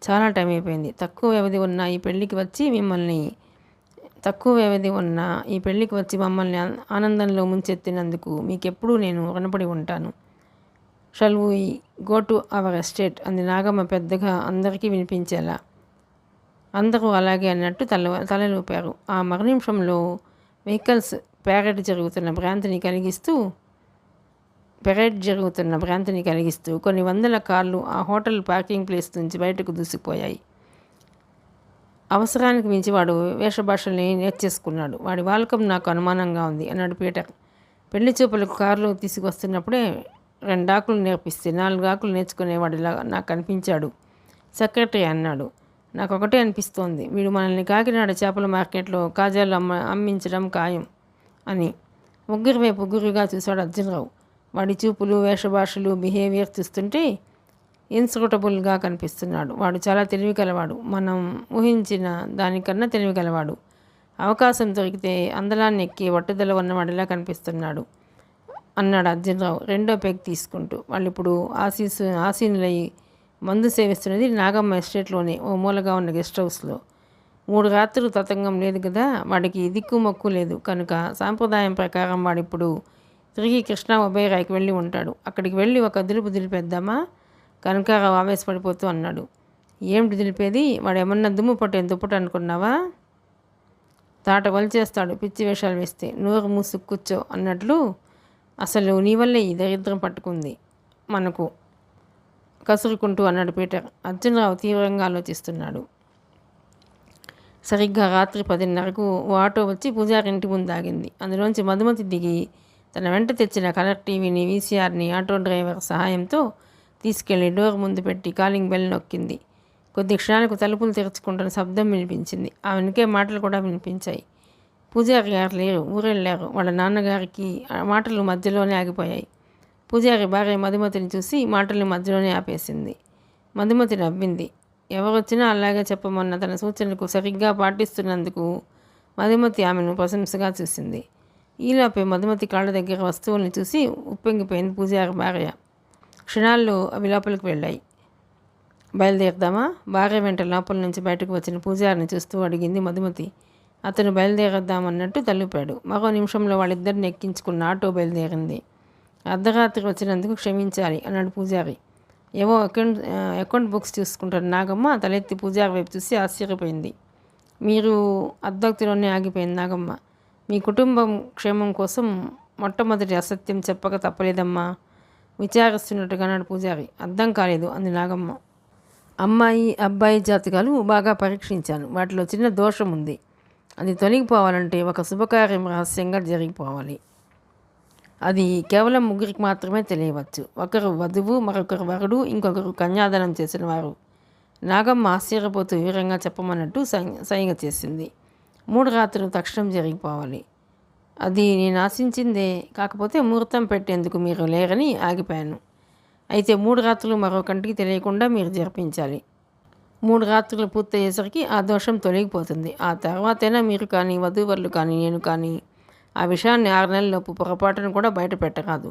చాలా టైం అయిపోయింది. తక్కువ వ్యవధి ఉన్న ఈ పెళ్ళికి వచ్చి మమ్మల్ని ఆనందంలో ముంచెత్తినందుకు మీకెప్పుడూ నేను రుణపడి ఉంటాను. Shall we go to our estate అంది నాగమ్మ పెద్దగా అందరికీ వినిపించేలా. అందరూ అలాగే అన్నట్టు తలలూపారు. ఆ మరునిమిషంలో వెహికల్స్ పెరేడ్ జరుగుతున్న భ్రాంతిని కలిగిస్తూ కొన్ని వందల కార్లు ఆ హోటల్ పార్కింగ్ ప్లేస్ నుంచి బయటకు దూసిపోయాయి. అవసరానికి మించి వాడు వేషభాషల్ని నేర్చేసుకున్నాడు. వాడి వాలకం నాకు అనుమానంగా ఉంది అన్నాడు పీటర్. పెళ్లి చూపులకు కారులో తీసుకొస్తున్నప్పుడే 2 ఆకులు నేర్పిస్తే 4 ఆకులు నేర్చుకునేవాడిలా నాకు కనిపించాడు సెక్రటరీ అన్నాడు. నాకొకటే అనిపిస్తోంది, వీడు మనల్ని కాకినాడ చేపల మార్కెట్లో కాజాలు అమ్మించడం ఖాయం అని. ముగ్గురు వైపు గురుగా చూశాడు అర్జునరావు. వాడి చూపులు, వేషభాషలు, బిహేవియర్ చూస్తుంటే ఇన్సూటబుల్గా కనిపిస్తున్నాడు. వాడు చాలా తెలివి కలవాడు, మనం ఊహించిన దానికన్నా తెలివి కలవాడు. అవకాశం దొరికితే అందలాన్ని ఎక్కి పట్టుదల ఉన్నవాడిలా కనిపిస్తున్నాడు అన్నాడు అర్జునరావు రెండో పెగ్ తీసుకుంటూ. వాళ్ళు ఇప్పుడు ఆసీనులై మందు సేవిస్తున్నది నాగమ్మ ఎస్టేట్లోనే ఓ మూలగా ఉన్న గెస్ట్ హౌస్లో. 3 రాత్రులు తతంగం లేదు కదా, వాడికి దిక్కు మొక్కు లేదు కనుక సాంప్రదాయం ప్రకారం వాడిప్పుడు తిరిగి కృష్ణా ఒబేరాయికి వెళ్ళి ఉంటాడు. అక్కడికి వెళ్ళి ఒక దులిపేద్దామా? కనకారావు ఆవేశపడిపోతూ అన్నాడు. ఏమిటి దులిపేది? వాడు ఏమన్నా దుమ్ము పట్టేది దుప్పటి అనుకున్నావా? తాట వలిచేస్తాడు పిచ్చి వేషాలు వేస్తే. నోరు మూసు కూర్చో అన్నట్లు. అసలు నీ వల్లే ఈ దరిద్రం పట్టుకుంది మనకు కసురుకుంటూ అన్నాడు పీటర్. అర్జునరావు తీవ్రంగా ఆలోచిస్తున్నాడు. సరిగ్గా రాత్రి 10:30కు ఓ ఆటో వచ్చి పూజారి ఇంటి ముందు ఆగింది. అందులోంచి మధుమతి దిగి తన వెంట తెచ్చిన కలర్ టీవీని, వీసీఆర్ని ఆటో డ్రైవర్ సహాయంతో తీసుకెళ్లి డోర్ ముందు పెట్టి కాలింగ్ బెల్ నొక్కింది. కొద్ది క్షణాలకు తలుపులు తెరుచుకుంటున్న శబ్దం వినిపించింది. ఆ వెనుకే మాటలు కూడా వినిపించాయి. పూజారి గారు లేరు, ఊరెళ్ళారు. వాళ్ళ నాన్నగారికి మాటలు మధ్యలోనే ఆగిపోయాయి. పూజారి భార్య మధుమతిని చూసి మాటల్ని మధ్యలోనే ఆపేసింది. మధుమతి నవ్వింది. ఎవరొచ్చినా అలాగే చెప్పమన్న తన సూచనలకు సరిగ్గా పాటిస్తున్నందుకు మధుమతి ఆమెను ప్రశంసగా చూసింది. ఈలోపే మధుమతి కాళ్ళ దగ్గర వస్తువుల్ని చూసి ఉప్పొంగిపోయింది పూజారి భార్య. క్షణాల్లో అవి లోపలికి వెళ్ళాయి. బయలుదేరదామా? భార్య వెంట లోపల నుంచి బయటకు వచ్చిన పూజారిని చూస్తూ అడిగింది మధుమతి. అతను బయలుదేరద్దామన్నట్టు తలుపాడు. మరో నిమిషంలో వాళ్ళిద్దరిని ఎక్కించుకున్న ఆటో బయలుదేరింది. అర్ధరాత్రి వచ్చినందుకు క్షమించాలి అన్నాడు పూజారి. ఏవో అకౌంట్ బుక్స్ చూసుకుంటారు నాగమ్మ తలెత్తి పూజారి వైపు చూసి ఆశ్చర్యపోయింది. మీరు అర్ధోక్తిలోనే ఆగిపోయింది నాగమ్మ. మీ కుటుంబం క్షేమం కోసం మొట్టమొదటి అసత్యం చెప్పక తప్పలేదమ్మా విచారిస్తున్నట్టుగా అన్నాడు పూజారి. అర్థం కాలేదు అంది నాగమ్మ. అమ్మాయి అబ్బాయి జాతకాలు బాగా పరీక్షించాను. వాటిలో చిన్న దోషం ఉంది. అది తొలగిపోవాలంటే ఒక శుభకార్యం రహస్యంగా జరిగిపోవాలి. అది కేవలం 3 మాత్రమే తెలియవచ్చు. ఒకరు వధువు, మరొకరు వరుడు, ఇంకొకరు కన్యాదానం చేసిన వారు. నాగమ్మ ఆశ్చర్యపోతూ వివరంగా చెప్పమన్నట్టు సైగ చేసింది. 3 రాత్రులు తక్షణం జరిగిపోవాలి. అది నేను ఆశించిందే. కాకపోతే ముహూర్తం పెట్టేందుకు మీరు లేరని ఆగిపోయాను. అయితే 3 రాత్రులు మరో కంటికి తెలియకుండా మీరు జరిపించాలి. 3 రాత్రులు పూర్తయ్యేసరికి ఆ దోషం తొలగిపోతుంది. ఆ తర్వాతైనా మీరు కానీ, వధూవరులు కానీ, నేను కానీ ఆ విషయాన్ని 6 నెలలలోపు పొరపాటును కూడా బయట పెట్టరాదు.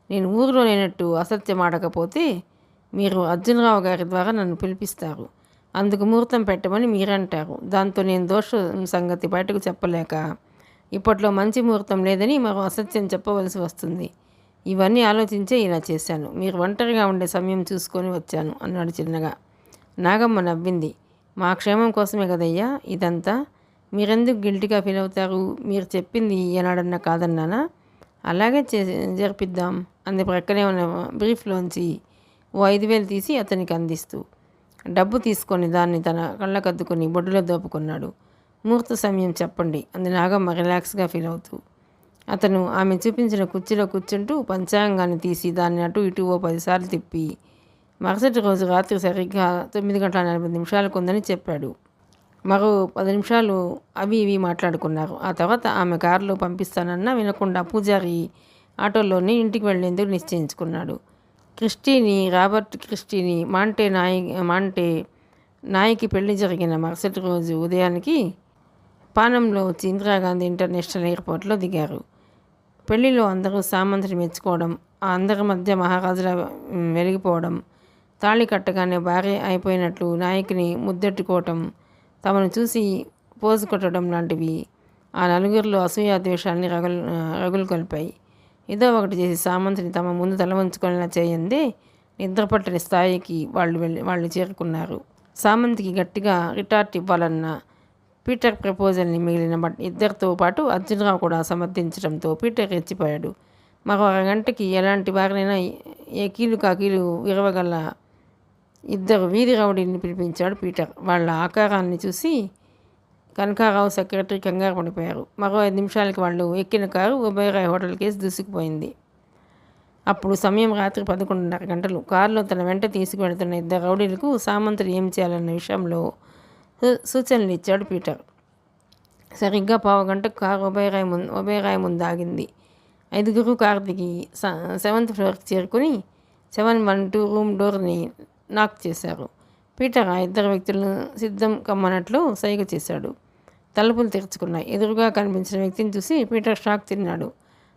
నేను ఊరిలో లేనట్టు అసత్యం ఆడకపోతే మీరు అర్జునరావు గారి ద్వారా నన్ను పిలిపిస్తారు. అందుకు ముహూర్తం పెట్టమని మీరంటారు. దాంతో నేను దోషం సంగతి బయటకు చెప్పలేక ఇప్పట్లో మంచి ముహూర్తం లేదని మరో అసత్యం చెప్పవలసి వస్తుంది. ఇవన్నీ ఆలోచించే ఇలా చేశాను. మీరు ఒంటరిగా ఉండే సమయం చూసుకొని వచ్చాను అన్నాడు చిన్నగా. నాగమ్మ నవ్వింది. మా క్షేమం కోసమే కదయ్యా ఇదంతా. మీరెందుకు గిల్టీగా ఫీల్ అవుతారు? మీరు చెప్పింది ఏనాడన్నా కాదన్నానా? అలాగే జరిపిద్దాం అంది ప్రక్కనే ఉన్న బ్రీఫ్లోంచి ఓ 5,000 తీసి అతనికి అందిస్తూ. డబ్బు తీసుకొని దాన్ని తన కళ్ళకద్దుకొని బొడ్డులో దోపుకున్నాడు. ముహూర్త సమయం చెప్పండి అంది నాగమ్మ రిలాక్స్గా ఫీల్ అవుతూ. అతను ఆమె చూపించిన కుర్చీలో కూర్చుంటూ పంచాంగాన్ని తీసి దాన్ని అటు ఇటు ఓ 10 సార్లు తిప్పి మరుసటి రోజు రాత్రి సరిగ్గా 9:40 ఉందని చెప్పాడు. మరో 10 నిమిషాలు అవి ఇవి మాట్లాడుకున్నారు. ఆ తర్వాత ఆమె కారులో పంపిస్తానన్నా వినకుండా పూజారి ఆటోలోనే ఇంటికి వెళ్లేందుకు నిశ్చయించుకున్నాడు. రాబర్ట్ క్రిస్టీని మాంటే నాయికి పెళ్లి జరిగిన మరుసటి రోజు ఉదయానికి పానంలో వచ్చి ఇందిరాగాంధీ ఇంటర్నేషనల్ ఎయిర్పోర్ట్లో దిగారు. పెళ్లిలో అందరూ సామంతిని మెచ్చుకోవడం, ఆ అందరి మధ్య మహారాజుల వెలిగిపోవడం, తాళి కట్టగానే భార్య అయిపోయినట్లు నాయకుని ముద్దెట్టుకోవటం, తమను చూసి పోజు కొట్టడం లాంటివి ఆ నలుగురిలో అసూయ ద్వేషాన్ని రగులు కొల్పాయి. ఏదో ఒకటి చేసి సామంతిని తమ ముందు తల వంచుకునేలా చేయందే నిద్రపట్టని స్థాయికి వాళ్ళు చేరుకున్నారు. సామంతికి గట్టిగా రిటార్ట్ ఇవ్వాలన్న పీటర్ ప్రపోజల్ని మిగిలిన ఇద్దరితో పాటు అర్జునరావు కూడా సమర్థించడంతో పీటర్ రెచ్చిపోయాడు. మరో అరగంటకి ఎలాంటి వారినైనా ఏ కీలు కాకీలు విరవగల 2 వీధి రౌడీని పిలిపించాడు పీటర్. వాళ్ళ ఆకారాన్ని చూసి కనకారావు సెక్రటరీ కంగారు పడిపోయారు. మరో 5 నిమిషాలకి వాళ్ళు ఎక్కిన కారు ఉభయరాయ్ హోటల్ కేసు దూసుకుపోయింది. అప్పుడు సమయం రాత్రి 11:30 గంటలు. కారులో తన వెంట తీసుకువెడుతున్న 2 రౌడీలకు సామంతులు ఏం చేయాలన్న విషయంలో సూచనలు ఇచ్చాడు పీటర్. సరిగ్గా పావుగంటకు కారు ఉభయరాయ్ ముందు ఆగింది. 5 కారు దిగి 7th ఫ్లోర్కి చేరుకుని 712 రూమ్ డోర్ని నాక్ చేశారు. పీటర్ ఆ 2 వ్యక్తులను సిద్ధం కమ్మనట్లు సైగ చేశాడు. తలుపులు తెరుచుకున్నాయి. ఎదురుగా కనిపించిన వ్యక్తిని చూసి పీటర్ షాక్ తిన్నాడు.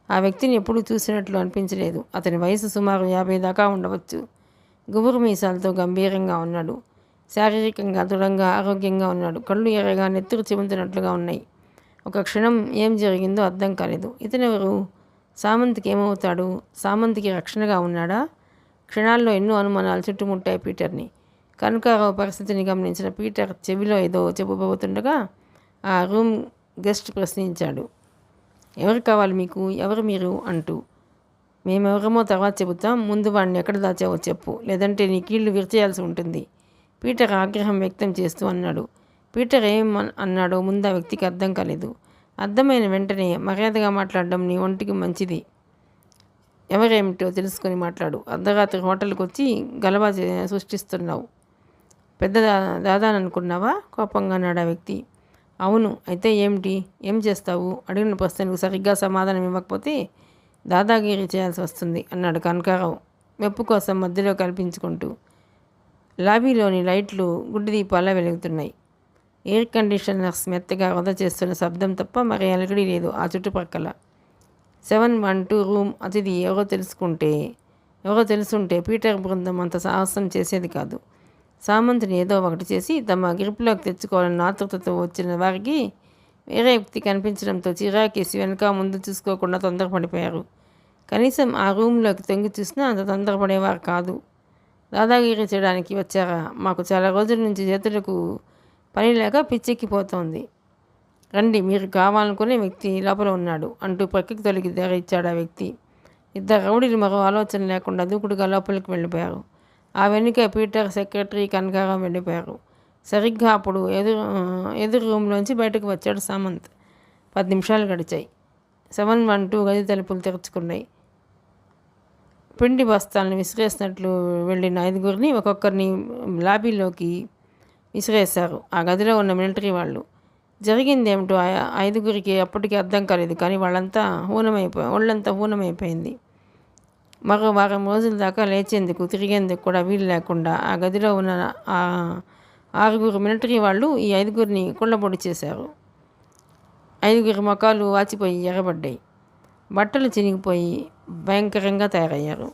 ఆ వ్యక్తిని ఎప్పుడూ చూసినట్లు అనిపించలేదు. అతని వయసు సుమారు 50 దాకా ఉండవచ్చు. గుబురు మీసాలతో గంభీరంగా ఉన్నాడు. శారీరకంగా దృఢంగా ఆరోగ్యంగా ఉన్నాడు. కళ్ళు ఎర్రగా నెత్తురు చిముతున్నట్లుగా ఉన్నాయి. ఒక క్షణం ఏం జరిగిందో అర్థం కాలేదు. ఇతనెవరు? సామంతికి ఏమవుతాడు? సామంతికి రక్షణగా ఉన్నాడా? క్షణాల్లో ఎన్నో అనుమానాలు చుట్టుముట్టాయి పీటర్ని. కనకారావు పరిస్థితిని గమనించిన పీటర్ చెవిలో ఏదో చెప్పబోతుండగా ఆ రూమ్ గెస్ట్ ప్రశ్నించాడు. ఎవరు కావాలి మీకు? ఎవరు మీరు? అంటూ. మేమెవరమో తర్వాత చెబుతాం, ముందు వాడిని ఎక్కడ దాచావో చెప్పు, లేదంటే నీ కీళ్లు విరిచేయాల్సి ఉంటుంది పీటర్ ఆగ్రహం వ్యక్తం చేస్తూ అన్నాడు. పీటర్ ఏం అన్నాడో ముందు ఆ వ్యక్తికి అర్థం కాలేదు. అర్థమైన వెంటనే మర్యాదగా మాట్లాడడం నీ ఒంటికి మంచిది. ఎవరేమిటో తెలుసుకొని మాట్లాడు. అర్ధరాత్రి హోటల్కి వచ్చి గలబా సృష్టిస్తున్నావు. పెద్ద దాదాననుకున్నావా? కోపంగా అన్నాడు ఆ వ్యక్తి. అవును, అయితే ఏమిటి? ఏం చేస్తావు? అడిగిన ప్రశ్నకు సరిగ్గా సమాధానం ఇవ్వకపోతే దాదాగిరి చేయాల్సి వస్తుంది అన్నాడు కనకారావు మెప్పు కోసం మధ్యలో కల్పించుకుంటూ. లాబీలోని లైట్లు గుడ్డి దీపాలా వెలుగుతున్నాయి. ఎయిర్ కండిషనర్స్ మెత్తగా వృధా చేస్తున్న శబ్దం తప్ప మరి అలగడి లేదు ఆ చుట్టుపక్కల. 712 రూమ్ అతిథి ఎవరో తెలుసుంటే పీటర్ బృందం అంత సాహసం చేసేది కాదు. సామంతుని ఏదో ఒకటి చేసి తమ గ్రిప్లోకి తెచ్చుకోవాలన్న ఆతృతతో వచ్చిన వారికి వేరే వ్యక్తి కనిపించడంతో చిరాకేసి వెనక ముందు చూసుకోకుండా తొందరపడిపోయారు. కనీసం ఆ రూమ్లోకి తొంగి చూసినా అంత తొందరపడేవారు కాదు. దాదాగిరి చేయడానికి వచ్చారా? మాకు చాలా రోజుల నుంచి చేతులకు పని లేక పిచ్చెక్కిపోతోంది. రండి, మీరు కావాలనుకునే వ్యక్తి లోపల ఉన్నాడు అంటూ ప్రక్కకి తొలగి ఇచ్చాడు ఆ వ్యక్తి. 2 రౌడీలు మరో ఆలోచన లేకుండా దూకుడుగా లోపలికి వెళ్ళిపోయారు. ఆ వెనుక పీటర్, సెక్రటరీ, కనకారావు వెళ్ళిపోయారు. సరిగ్గా అప్పుడు ఎదురు రూమ్లోంచి బయటకు వచ్చాడు సామంత్. 10 నిమిషాలు గడిచాయి. 712 గది తలుపులు తెరుచుకున్నాయి. పిండి బస్తాలను విసిరేసినట్లు వెళ్ళిన 5గురిని ఒక్కొక్కరిని లాబీలోకి విసిరేశారు ఆ గదిలో ఉన్న మిలిటరీ వాళ్ళు. జరిగిందేమిటో 5గురికి అప్పటికి అర్థం కాలేదు. కానీ ఒళ్ళంతా హూనమైపోయింది. మరో వారం రోజుల దాకా లేచేందుకు తిరిగేందుకు కూడా వీలు లేకుండా ఆ గదిలో ఉన్న 6 మిలిటరీ వాళ్ళు ఈ 5గురిని కుళ్ళబొడి చేశారు. 5 ముఖాలు వాచిపోయి ఎర్రబడ్డాయి. బట్టలు చినిగిపోయి భయంకరంగా తయారయ్యారు.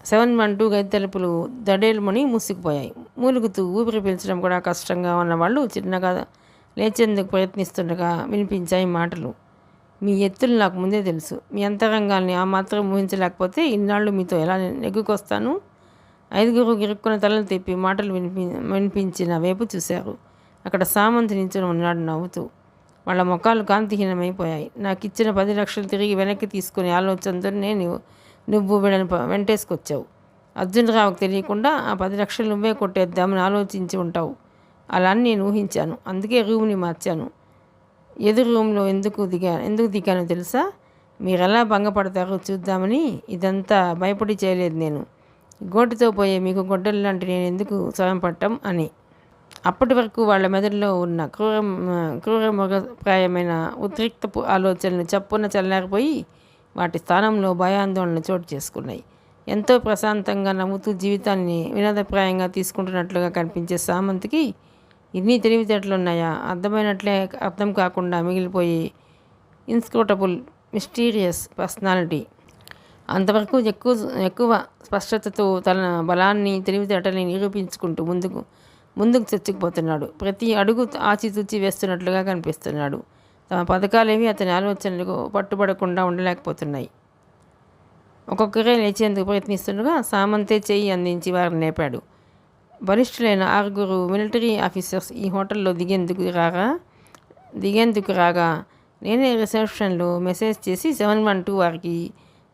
712 గది తలుపులు దడేలుమని మూసుకుపోయాయి. మూలుగుతూ ఊపిరి పీల్చడం కూడా కష్టంగా ఉన్నవాళ్ళు చిన్నగా లేచేందుకు ప్రయత్నిస్తుండగా వినిపించాయి మాటలు. మీ ఎత్తులు నాకు ముందే తెలుసు. మీ అంతరంగాల్ని ఆ మాత్రం ఊహించలేకపోతే ఇన్నాళ్ళు మీతో ఎలా నెగ్గుకొస్తాను? 5గురు గిరుక్కున్న తలలు తిప్పి మాటలు వినిపించిన వైపు చూశారు. అక్కడ సామంత్ నించుని ఉన్నాడు నవ్వుతూ. వాళ్ళ ముఖాలు కాంతిహీనమైపోయాయి. నాకు ఇచ్చిన 10 లక్షలు తిరిగి వెనక్కి తీసుకునే ఆలోచనతో నువ్వు వీళ్ళని వెంటేసుకొచ్చావు. అర్జునరావుకు తెలియకుండా ఆ 10 లక్షలు నువ్వే కొట్టేద్దామని ఆలోచించి ఉంటావు. అలా అని నేను ఊహించాను. అందుకే రూమ్ని మార్చాను. ఎదురు రూమ్లో ఎందుకు దిగానో తెలుసా? మీరు ఎలా భంగపడతారో చూద్దామని. ఇదంతా భయపడి చేయలేదు నేను. గోటితో పోయే మీకు గొడ్డలు లాంటి నేను ఎందుకు స్వయం పట్టం అని. అప్పటి వరకు వాళ్ళ మెదడులో ఉన్న క్రూరమృగప్రాయమైన ఉద్రిక్తపు ఆలోచనలు చప్పున చల్లారిపోయి వాటి స్థానంలో భయాందోళనలు చోటు చేసుకున్నాయి. ఎంతో ప్రశాంతంగా నవ్వుతూ జీవితాన్ని వినోదప్రాయంగా తీసుకుంటున్నట్లుగా కనిపించే సామంత్కి ఇన్ని తెలివితేటలున్నాయా? అర్థం కాకుండా మిగిలిపోయి ఇన్స్క్రూటబుల్ మిస్టీరియస్ పర్సనాలిటీ. అంతవరకు ఎక్కువ స్పష్టతతో తన బలాన్ని తెలివితేటల్ని నిరూపించుకుంటూ ముందుకు చొచ్చుకుపోతున్నాడు. ప్రతి అడుగు ఆచితూచి వేస్తున్నట్లుగా కనిపిస్తున్నాడు. తమ పథకాలేవి అతని ఆలోచనలకు పట్టుబడకుండా ఉండలేకపోతున్నాయి. ఒక్కొక్కరే లేచేందుకు ప్రయత్నిస్తుండగా సామంతే చెయ్యి అందించి వారిని లేపాడు. బలిష్ఠులైన 6 మిలిటరీ ఆఫీసర్స్ ఈ హోటల్లో దిగేందుకు రాగా నేనే రిసెప్షన్లో మెసేజ్ చేసి 712 వారికి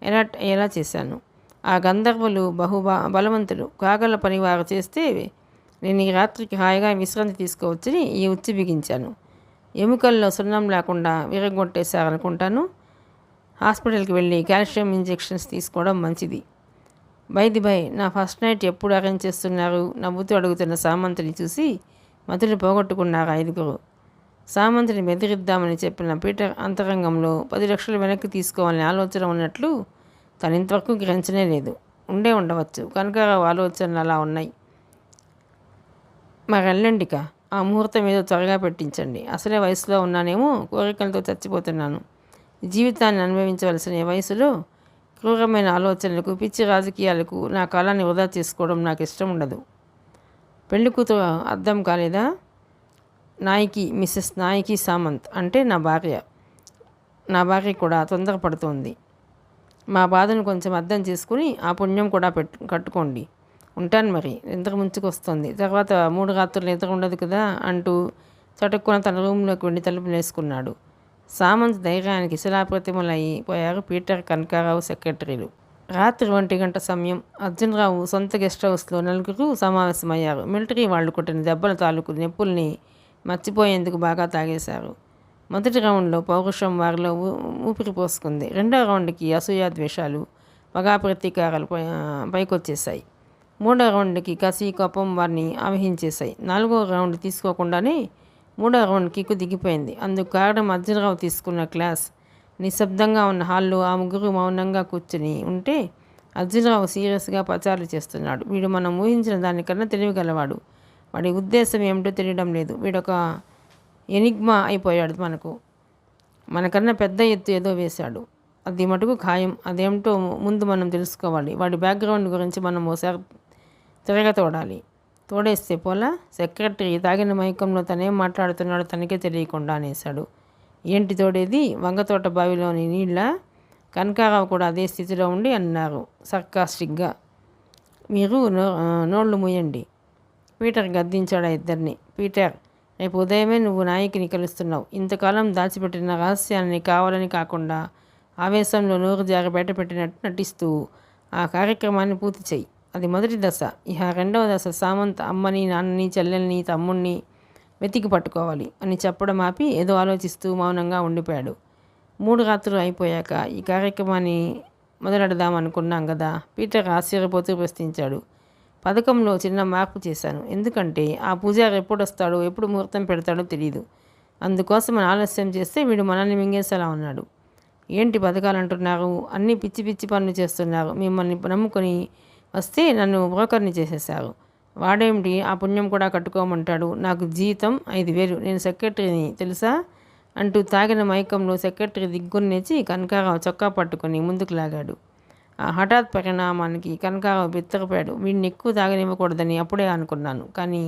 అలర్ట్ అయ్యేలా చేశాను. ఆ గంధర్వులు బలవంతులు కాగల పని వారు చేస్తే నేను ఈ రాత్రికి హాయిగా విశ్రాంతి తీసుకోవచ్చని ఈ ఉచ్చి బిగించాను. ఎముకల్లో సున్నం లేకుండా విరగొట్టేశారనుకుంటాను. హాస్పిటల్కి వెళ్ళి కాల్షియం ఇంజెక్షన్స్ తీసుకోవడం మంచిది. బై నా ఫస్ట్ నైట్ ఎప్పుడు అరేంజ్ చేస్తున్నారు? నవ్వుతూ అడుగుతున్న సామంతుని చూసి మతులు పోగొట్టుకున్నారు 5. సామంతుని బెదిరిద్దామని చెప్పిన పీటర్ అంతరంగంలో 10 లక్షలు వెనక్కి తీసుకోవాలని ఆలోచన ఉన్నట్లు తను ఇంతవరకు గ్రహించనే లేదు. ఉండవచ్చు. కనకారావు ఆలోచనలు అలా ఉన్నాయి. మరి వెళ్ళండిక. ఆ ముహూర్తం ఏదో త్వరగా పెట్టించండి. అసలే వయసులో ఉన్నానేమో, కోరికలతో చచ్చిపోతున్నాను. జీవితాన్ని అనుభవించవలసిన వయసులో క్రూరమైన ఆలోచనలకు, పిచ్చి రాజకీయాలకు నా కాలాన్ని వృధా చేసుకోవడం నాకు ఇష్టం ఉండదు. పెళ్లి కూతురు అర్థం కాలేదా? మిసెస్ నాయకి సామంత్ అంటే నా భార్య కూడా తొందరపడుతోంది. మా బాధను కొంచెం అర్థం చేసుకుని ఆ పుణ్యం కూడా కట్టుకోండి. ఉంటాను మరి. నిద్ర ముంచుకొస్తుంది. తర్వాత 3 రాత్రులు నిద్ర ఉండదు కదా అంటూ చటుక్కున తన రూమ్లోకి వెళ్ళి తలుపులు వేసుకున్నాడు. సామంత్ ధైర్యానికి శిలాప్రతిమలైపోయారు పీటర్, కనకారావు, సెక్రటరీలు. రాత్రి 1 గంట సమయం. అర్జునరావు సొంత గెస్ట్ హౌస్లో 4 సమావేశమయ్యారు. మిలిటరీ వాళ్ళు కొట్టిన దెబ్బల తాలూకు నొప్పుల్ని మర్చిపోయేందుకు బాగా తాగేశారు. మొదటి రౌండ్లో పౌరుషం వారిలో ఊపిరి పోసుకుంది. రెండో రౌండ్కి అసూయాద్వేషాలు, పగా ప్రతీకారాలు పైకొచ్చేశాయి. మూడో రౌండ్కి కసి, కోపం వారిని ఆవహించేశాయి. 4వ రౌండ్ తీసుకోకుండానే 3వ రౌండ్ కిక్కు దిగిపోయింది. అందుకు కారణం అర్జునరావు తీసుకున్న క్లాస్. నిశ్శబ్దంగా ఉన్న హాల్లో ఆ 3 మౌనంగా కూర్చుని ఉంటే అర్జునరావు సీరియస్గా పచారులు చేస్తున్నాడు. వీడు మనం ఊహించిన దానికన్నా తెలివిగలవాడు. వాడి ఉద్దేశం ఏమిటో తెలియడం లేదు. వీడొక ఎనిగ్మా అయిపోయాడు. మనకన్నా పెద్ద ఎత్తు ఏదో వేశాడు. అది మటుకు ఖాయం. అదేమిటో ముందు మనం తెలుసుకోవాలి. వాడి బ్యాక్గ్రౌండ్ గురించి మనం ఓసారి తోడేస్తే పోలా. సెక్రటరీ తాగిన మైకంలో తనేం మాట్లాడుతున్నాడో తనకే తెలియకుండా అనేశాడు. ఏంటి తోడేది? వంగతోట బావిలోని నీళ్ళ? కనకారావు కూడా అదే స్థితిలో ఉండి అన్నారు సర్కాస్టిక్గా. మీరు నోళ్ళు మూయండి. పీటర్ గద్దించాడు ఆ ఇద్దరిని. పీటర్, రేపు ఉదయమే నువ్వు నాయకిని కలుస్తున్నావు. ఇంతకాలం దాచిపెట్టిన రహస్యాన్ని కావాలని కాకుండా ఆవేశంలో నోరు జారి బయటపెట్టినట్టు నటిస్తూ ఆ కార్యక్రమాన్ని పూర్తి చెయ్యి. అది మొదటి దశ. ఇక 2వ దశ సామంత్ అమ్మని, నాన్నని, చెల్లెల్ని, తమ్ముణ్ణి వెతికి పట్టుకోవాలి అని చెప్పడం ఆపి ఏదో ఆలోచిస్తూ మౌనంగా ఉండిపోయాడు. 3 రాత్రులు అయిపోయాక ఈ కార్యక్రమాన్ని మొదలెడదామనుకున్నాం కదా? పీటర్ ఆశ్చర్యపోతూ ప్రశ్నించాడు. పథకంలో చిన్న మార్పు చేశాను. ఎందుకంటే ఆ పూజారి ఎప్పుడు వస్తాడో, ఎప్పుడు ముహూర్తం పెడతాడో తెలియదు. అందుకోసం ఆలస్యం చేస్తే వీడు మనల్ని మింగేసేలా ఉన్నాడు. ఏంటి పథకాలు అంటున్నారు? అన్నీ పిచ్చి పిచ్చి పనులు చేస్తున్నారు. మిమ్మల్ని నమ్ముకొని వస్తే నన్ను బ్రోకర్ని చేసేశారు. వాడేమిటి ఆ పుణ్యం కూడా కట్టుకోమంటాడు. నాకు జీతం 5,000. నేను సెక్రటరీని తెలుసా అంటూ తాగిన మైకంలో సెక్రటరీ దిగ్గున్నేచి కనకారావు చొక్కా పట్టుకొని ముందుకు లాగాడు. ఆ హఠాత్ పరిణామానికి కనకారావు బిత్తరపోయాడు. వీడిని ఎక్కువ తాగనివ్వకూడదని అప్పుడే అనుకున్నాను. కానీ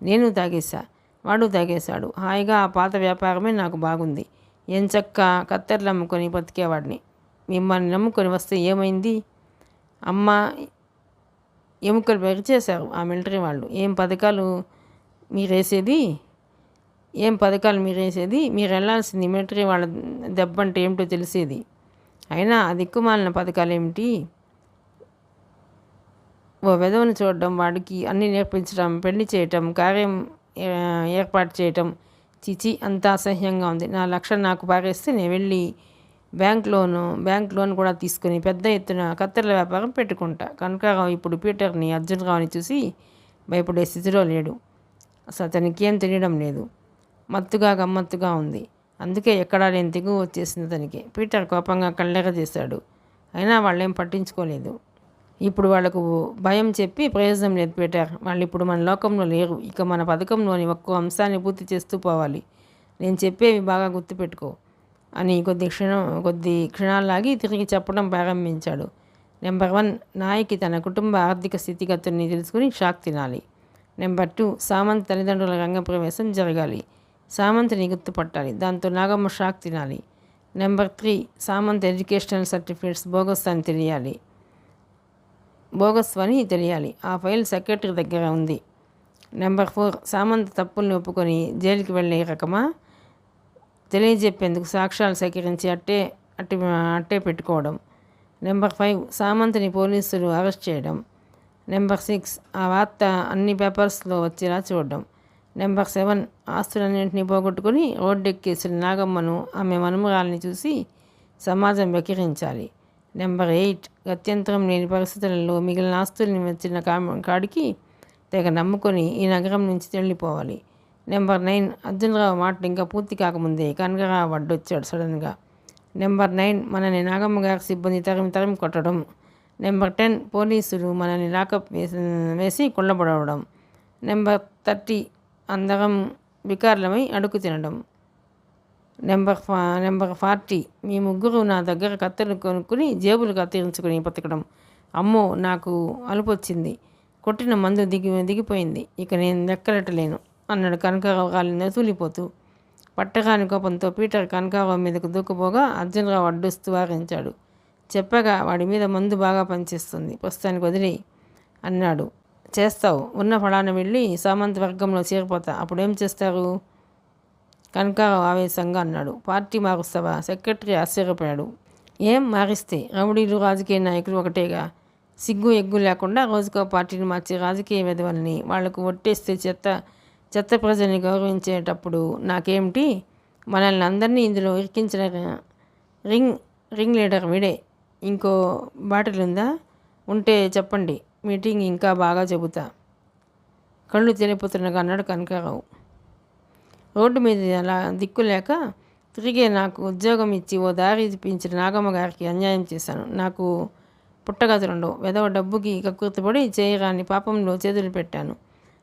నేను తాగేశా, వాడు తాగేశాడు. హాయిగా ఆ పాత వ్యాపారమే నాకు బాగుంది. ఎంచక్క కత్తెరలు అమ్ముకొని బతికేవాడిని. మిమ్మల్ని నమ్ముకొని వస్తే ఏమైంది? అమ్మ ఎముకలు బెరిచేశారు ఆ మిలిటరీ వాళ్ళు. ఏం పథకాలు మీరేసేది? ఏం పథకాలు మీరు వేసేది? మీరు వెళ్ళాల్సింది మిలిటరీ వాళ్ళ దెబ్బ అంటే ఏమిటో తెలిసేది. అయినా ఆ దిక్కుమాలిన పథకాలు ఏమిటి? ఓ వెధవని చూడడం, వాడికి అన్నీ నేర్పించడం, పెళ్లి చేయటం, కార్యం ఏర్పాటు చేయటం, చిచి అంతా అసహ్యంగా ఉంది. నా లక్ష నాకు పారేస్తే నేను వెళ్ళి బ్యాంక్ లోన్ కూడా తీసుకుని పెద్ద ఎత్తున కత్తెరల వ్యాపారం పెట్టుకుంటా. కనకారావు ఇప్పుడు పీటర్ని, అర్జునరావుని చూసి భయపడే స్థితిలో లేడు. అసలు అతనికి ఏం తెలియడం లేదు. మత్తుగా గమ్మత్తుగా ఉంది. అందుకే ఎక్కడా లేని దిగువ వచ్చేసింది అతనికి. పీటర్ కోపంగా కళ్ళెర చేశాడు. అయినా వాళ్ళేం పట్టించుకోలేదు. ఇప్పుడు వాళ్లకు భయం చెప్పి ప్రయోజనం లేదు పీటర్. వాళ్ళు ఇప్పుడు మన లోకంలో లేరు. ఇక మన పథకంలోని ఒక్కో అంశాన్ని పూర్తి చేస్తూ పోవాలి. నేను చెప్పేవి బాగా గుర్తుపెట్టుకో అని కొద్ది క్షణాలాగి తిరిగి చెప్పడం ప్రారంభించాడు. నెంబర్ 1, నాయకి తన కుటుంబ ఆర్థిక స్థితిగతుల్ని తెలుసుకుని షాక్ తినాలి. నెంబర్ 2, సామంత్ తల్లిదండ్రుల రంగప్రవేశం జరగాలి. సామంత్ని గుర్తుపట్టాలి. దాంతో నాగమ్మ షాక్ తినాలి. Number 3, Samant educational certificates bogus అని తెలియాలి. ఆ ఫైల్ సెక్రటరీ దగ్గర ఉంది. నెంబర్ 4, సామంత్ తప్పుల్ని ఒప్పుకొని జైలుకి వెళ్ళే రకమా? తెలియజెప్పేందుకు సాక్ష్యాలు సేకరించి అట్టే పెట్టుకోవడం. నెంబర్ 5, సామంత్ని పోలీసులు అరెస్ట్ చేయడం. నెంబర్ 6, ఆ వార్త అన్ని పేపర్స్లో వచ్చేలా చూడడం. నెంబర్ 7, ఆస్తులన్నింటినీ పోగొట్టుకుని రోడ్డెక్కేసిన నాగమ్మను, ఆమె మనుమరాల్ని చూసి సమాజం వెక్కిరించాలి. నెంబర్ 8, గత్యంతరం లేని పరిస్థితులలో మిగిలిన ఆస్తుల్ని వచ్చిన కాడికి తెగ నమ్ముకొని ఈ నగరం నుంచి వెళ్ళిపోవాలి. నెంబర్ 9, అర్జునరావు మాటలు ఇంకా పూర్తి కాకముందే కనకరావు అడ్డొచ్చాడు సడన్గా. నెంబర్ 9, మనని నాగమ్మ గారి సిబ్బంది తరిమి కొట్టడం. నెంబర్ 10, పోలీసులు మనని లాకప్ వేసి కొల్లబడవడం. నెంబర్ 30, అందరం వికారులమై అడుగు తినడం. నెంబర్ 40, మీ ముగ్గురు నా దగ్గర కత్తెలు కొనుక్కుని జేబులు కత్తిరించుకుని బతకడం. అమ్మో, నాకు అలుపు వచ్చింది. కొట్టిన మందు దిగిపోయింది. ఇక నేను లెక్కలెట్టలేను అన్నాడు కనకారావు కాలింద తూలిపోతూ. పట్టగాని కోపంతో పీటర్ కనకారావు మీదకు దూకపోగా అర్జునరావు అడ్డుస్తూ వారించాడు. చెప్పగా వాడి మీద మందు బాగా పనిచేస్తుంది, ప్రస్తుతానికి వదిలేయి అన్నాడు. చేస్తావు, ఉన్న ఫలాన వెళ్ళి సామంత్ వర్గంలో చేరిపోతా. అప్పుడేం చేస్తారు? కనకారావు ఆవేశంగా అన్నాడు. పార్టీ మారుస్తావా? సెక్రటరీ ఆశ్చర్యపోయాడు. ఏం మారిస్తే? రౌడీలు రాజకీయ నాయకులు ఒకటేగా. సిగ్గు ఎగ్గు లేకుండా రోజుకో పార్టీని మార్చే రాజకీయ విధవల్ని వాళ్లకు ఒట్టేస్తే చెత్త ప్రజల్ని గౌరవించేటప్పుడు నాకేమిటి? మనల్ని అందరినీ ఇందులో ఇరికించిన రింగ్ లీడర్ వీడే. ఇంకో బాటిల్ ఉందా? ఉంటే చెప్పండి, మీటింగ్ ఇంకా బాగా చెబుతా. కళ్ళు తెలిపోతున్నగా అన్నాడు కనకారావు. రోడ్డు మీద అలా దిక్కు లేక తిరిగే నాకు ఉద్యోగం ఇచ్చి ఓ దారి చూపించిన నాగమ్మ గారికి అన్యాయం చేశాను. నాకు పుట్టగతులుండవు. వెధవ డబ్బుకి కక్కుర్తిపడి చేయరాని పాపంలో చేతులు పెట్టాను.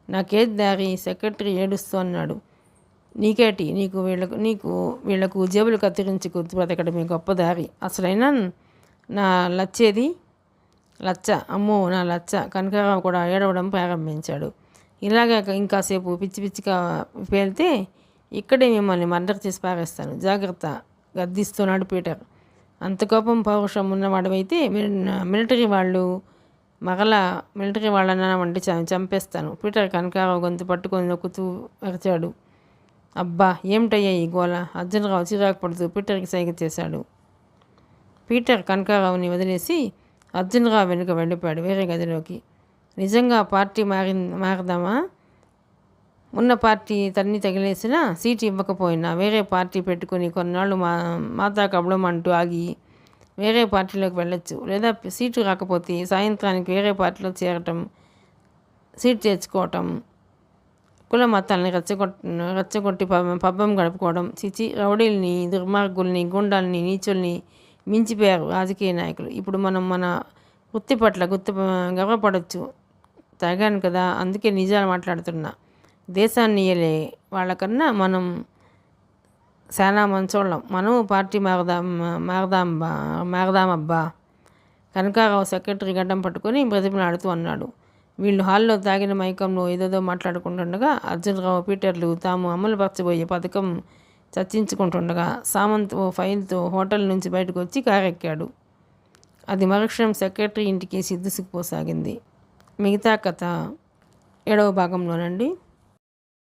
నాకేది దారి? సెక్రటరీ ఏడుస్తూ అన్నాడు. నీకేటి? వీళ్లకు జేబులు కత్తిరించి బ్రతకడమే గొప్ప దారి. అసలైనా నా లచ్చేది? లచ్చ? అమ్మో, నా లచ్చ! కనకారావు కూడా ఏడవడం ప్రారంభించాడు. ఇలాగే ఇంకాసేపు పిచ్చిగా పేలితే ఇక్కడే మిమ్మల్ని మర్డర్ చేసి పారేస్తాను, జాగ్రత్త గద్దిస్తున్నాడు పీటర్. అంత కోపం పౌరుషం ఉన్నవాడవైతే మిలిటరీ వాళ్ళన్న వంటి చంపేస్తాను. పీటర్ కనకారావు గొంతు పట్టుకొని నొక్కుతూ అరిచాడు. అబ్బా, ఏమిటయ్యా ఈ గోల? అర్జునరావు చిరాకు పడుతూ పీటర్కి సైగ చేశాడు. పీటర్ కనకారావుని వదిలేసి అర్జునరావు వెనుక వెళ్ళిపోయాడు వేరే గదిలోకి. నిజంగా పార్టీ మారదామా? ఉన్న పార్టీ తన్ని తగిలేసినా, సీటు ఇవ్వకపోయినా వేరే పార్టీ పెట్టుకుని కొన్నాళ్ళు మాతా కబడం అంటూ ఆగి వేరే పార్టీలోకి వెళ్ళొచ్చు. లేదా సీటు రాకపోతే సాయంత్రానికి వేరే పార్టీలో చేరటం, సీటు తెచ్చుకోవటం, కుల మతాలని రెచ్చగొట్టి పబ్బం గడుపుకోవడం. చిచి, రౌడీల్ని, దుర్మార్గుల్ని, గుండాల్ని, నీచుల్ని మించిపోయారు రాజకీయ నాయకులు. ఇప్పుడు మనం మన వృత్తి పట్ల గర్వపడవచ్చు. తాగాను కదా, అందుకే నిజాలు మాట్లాడుతున్నా. దేశాన్ని ఇయ్యలే వాళ్ళకన్నా మనం చాలా మంచోళ్ళం. మనం పార్టీ మారదామబ్బా. కనకారావు సెక్రటరీ గడ్డం పట్టుకొని బ్రతిమలాడుతూ అన్నాడు. వీళ్ళు హాల్లో తాగిన మైకంలో ఏదేదో మాట్లాడుకుంటుండగా అర్జునరావు పీటర్లు తాము అమలుపరచబోయే పథకం చర్చించుకుంటుండగా సామంత్ ఓ ఫైల్తో హోటల్ నుంచి బయటకు వచ్చి కారెక్కాడు. అది మరుక్షణం సెక్రటరీ ఇంటికి సిద్దుసుకుపోసాగింది. మిగతా కథ 7వ భాగంలోనండి.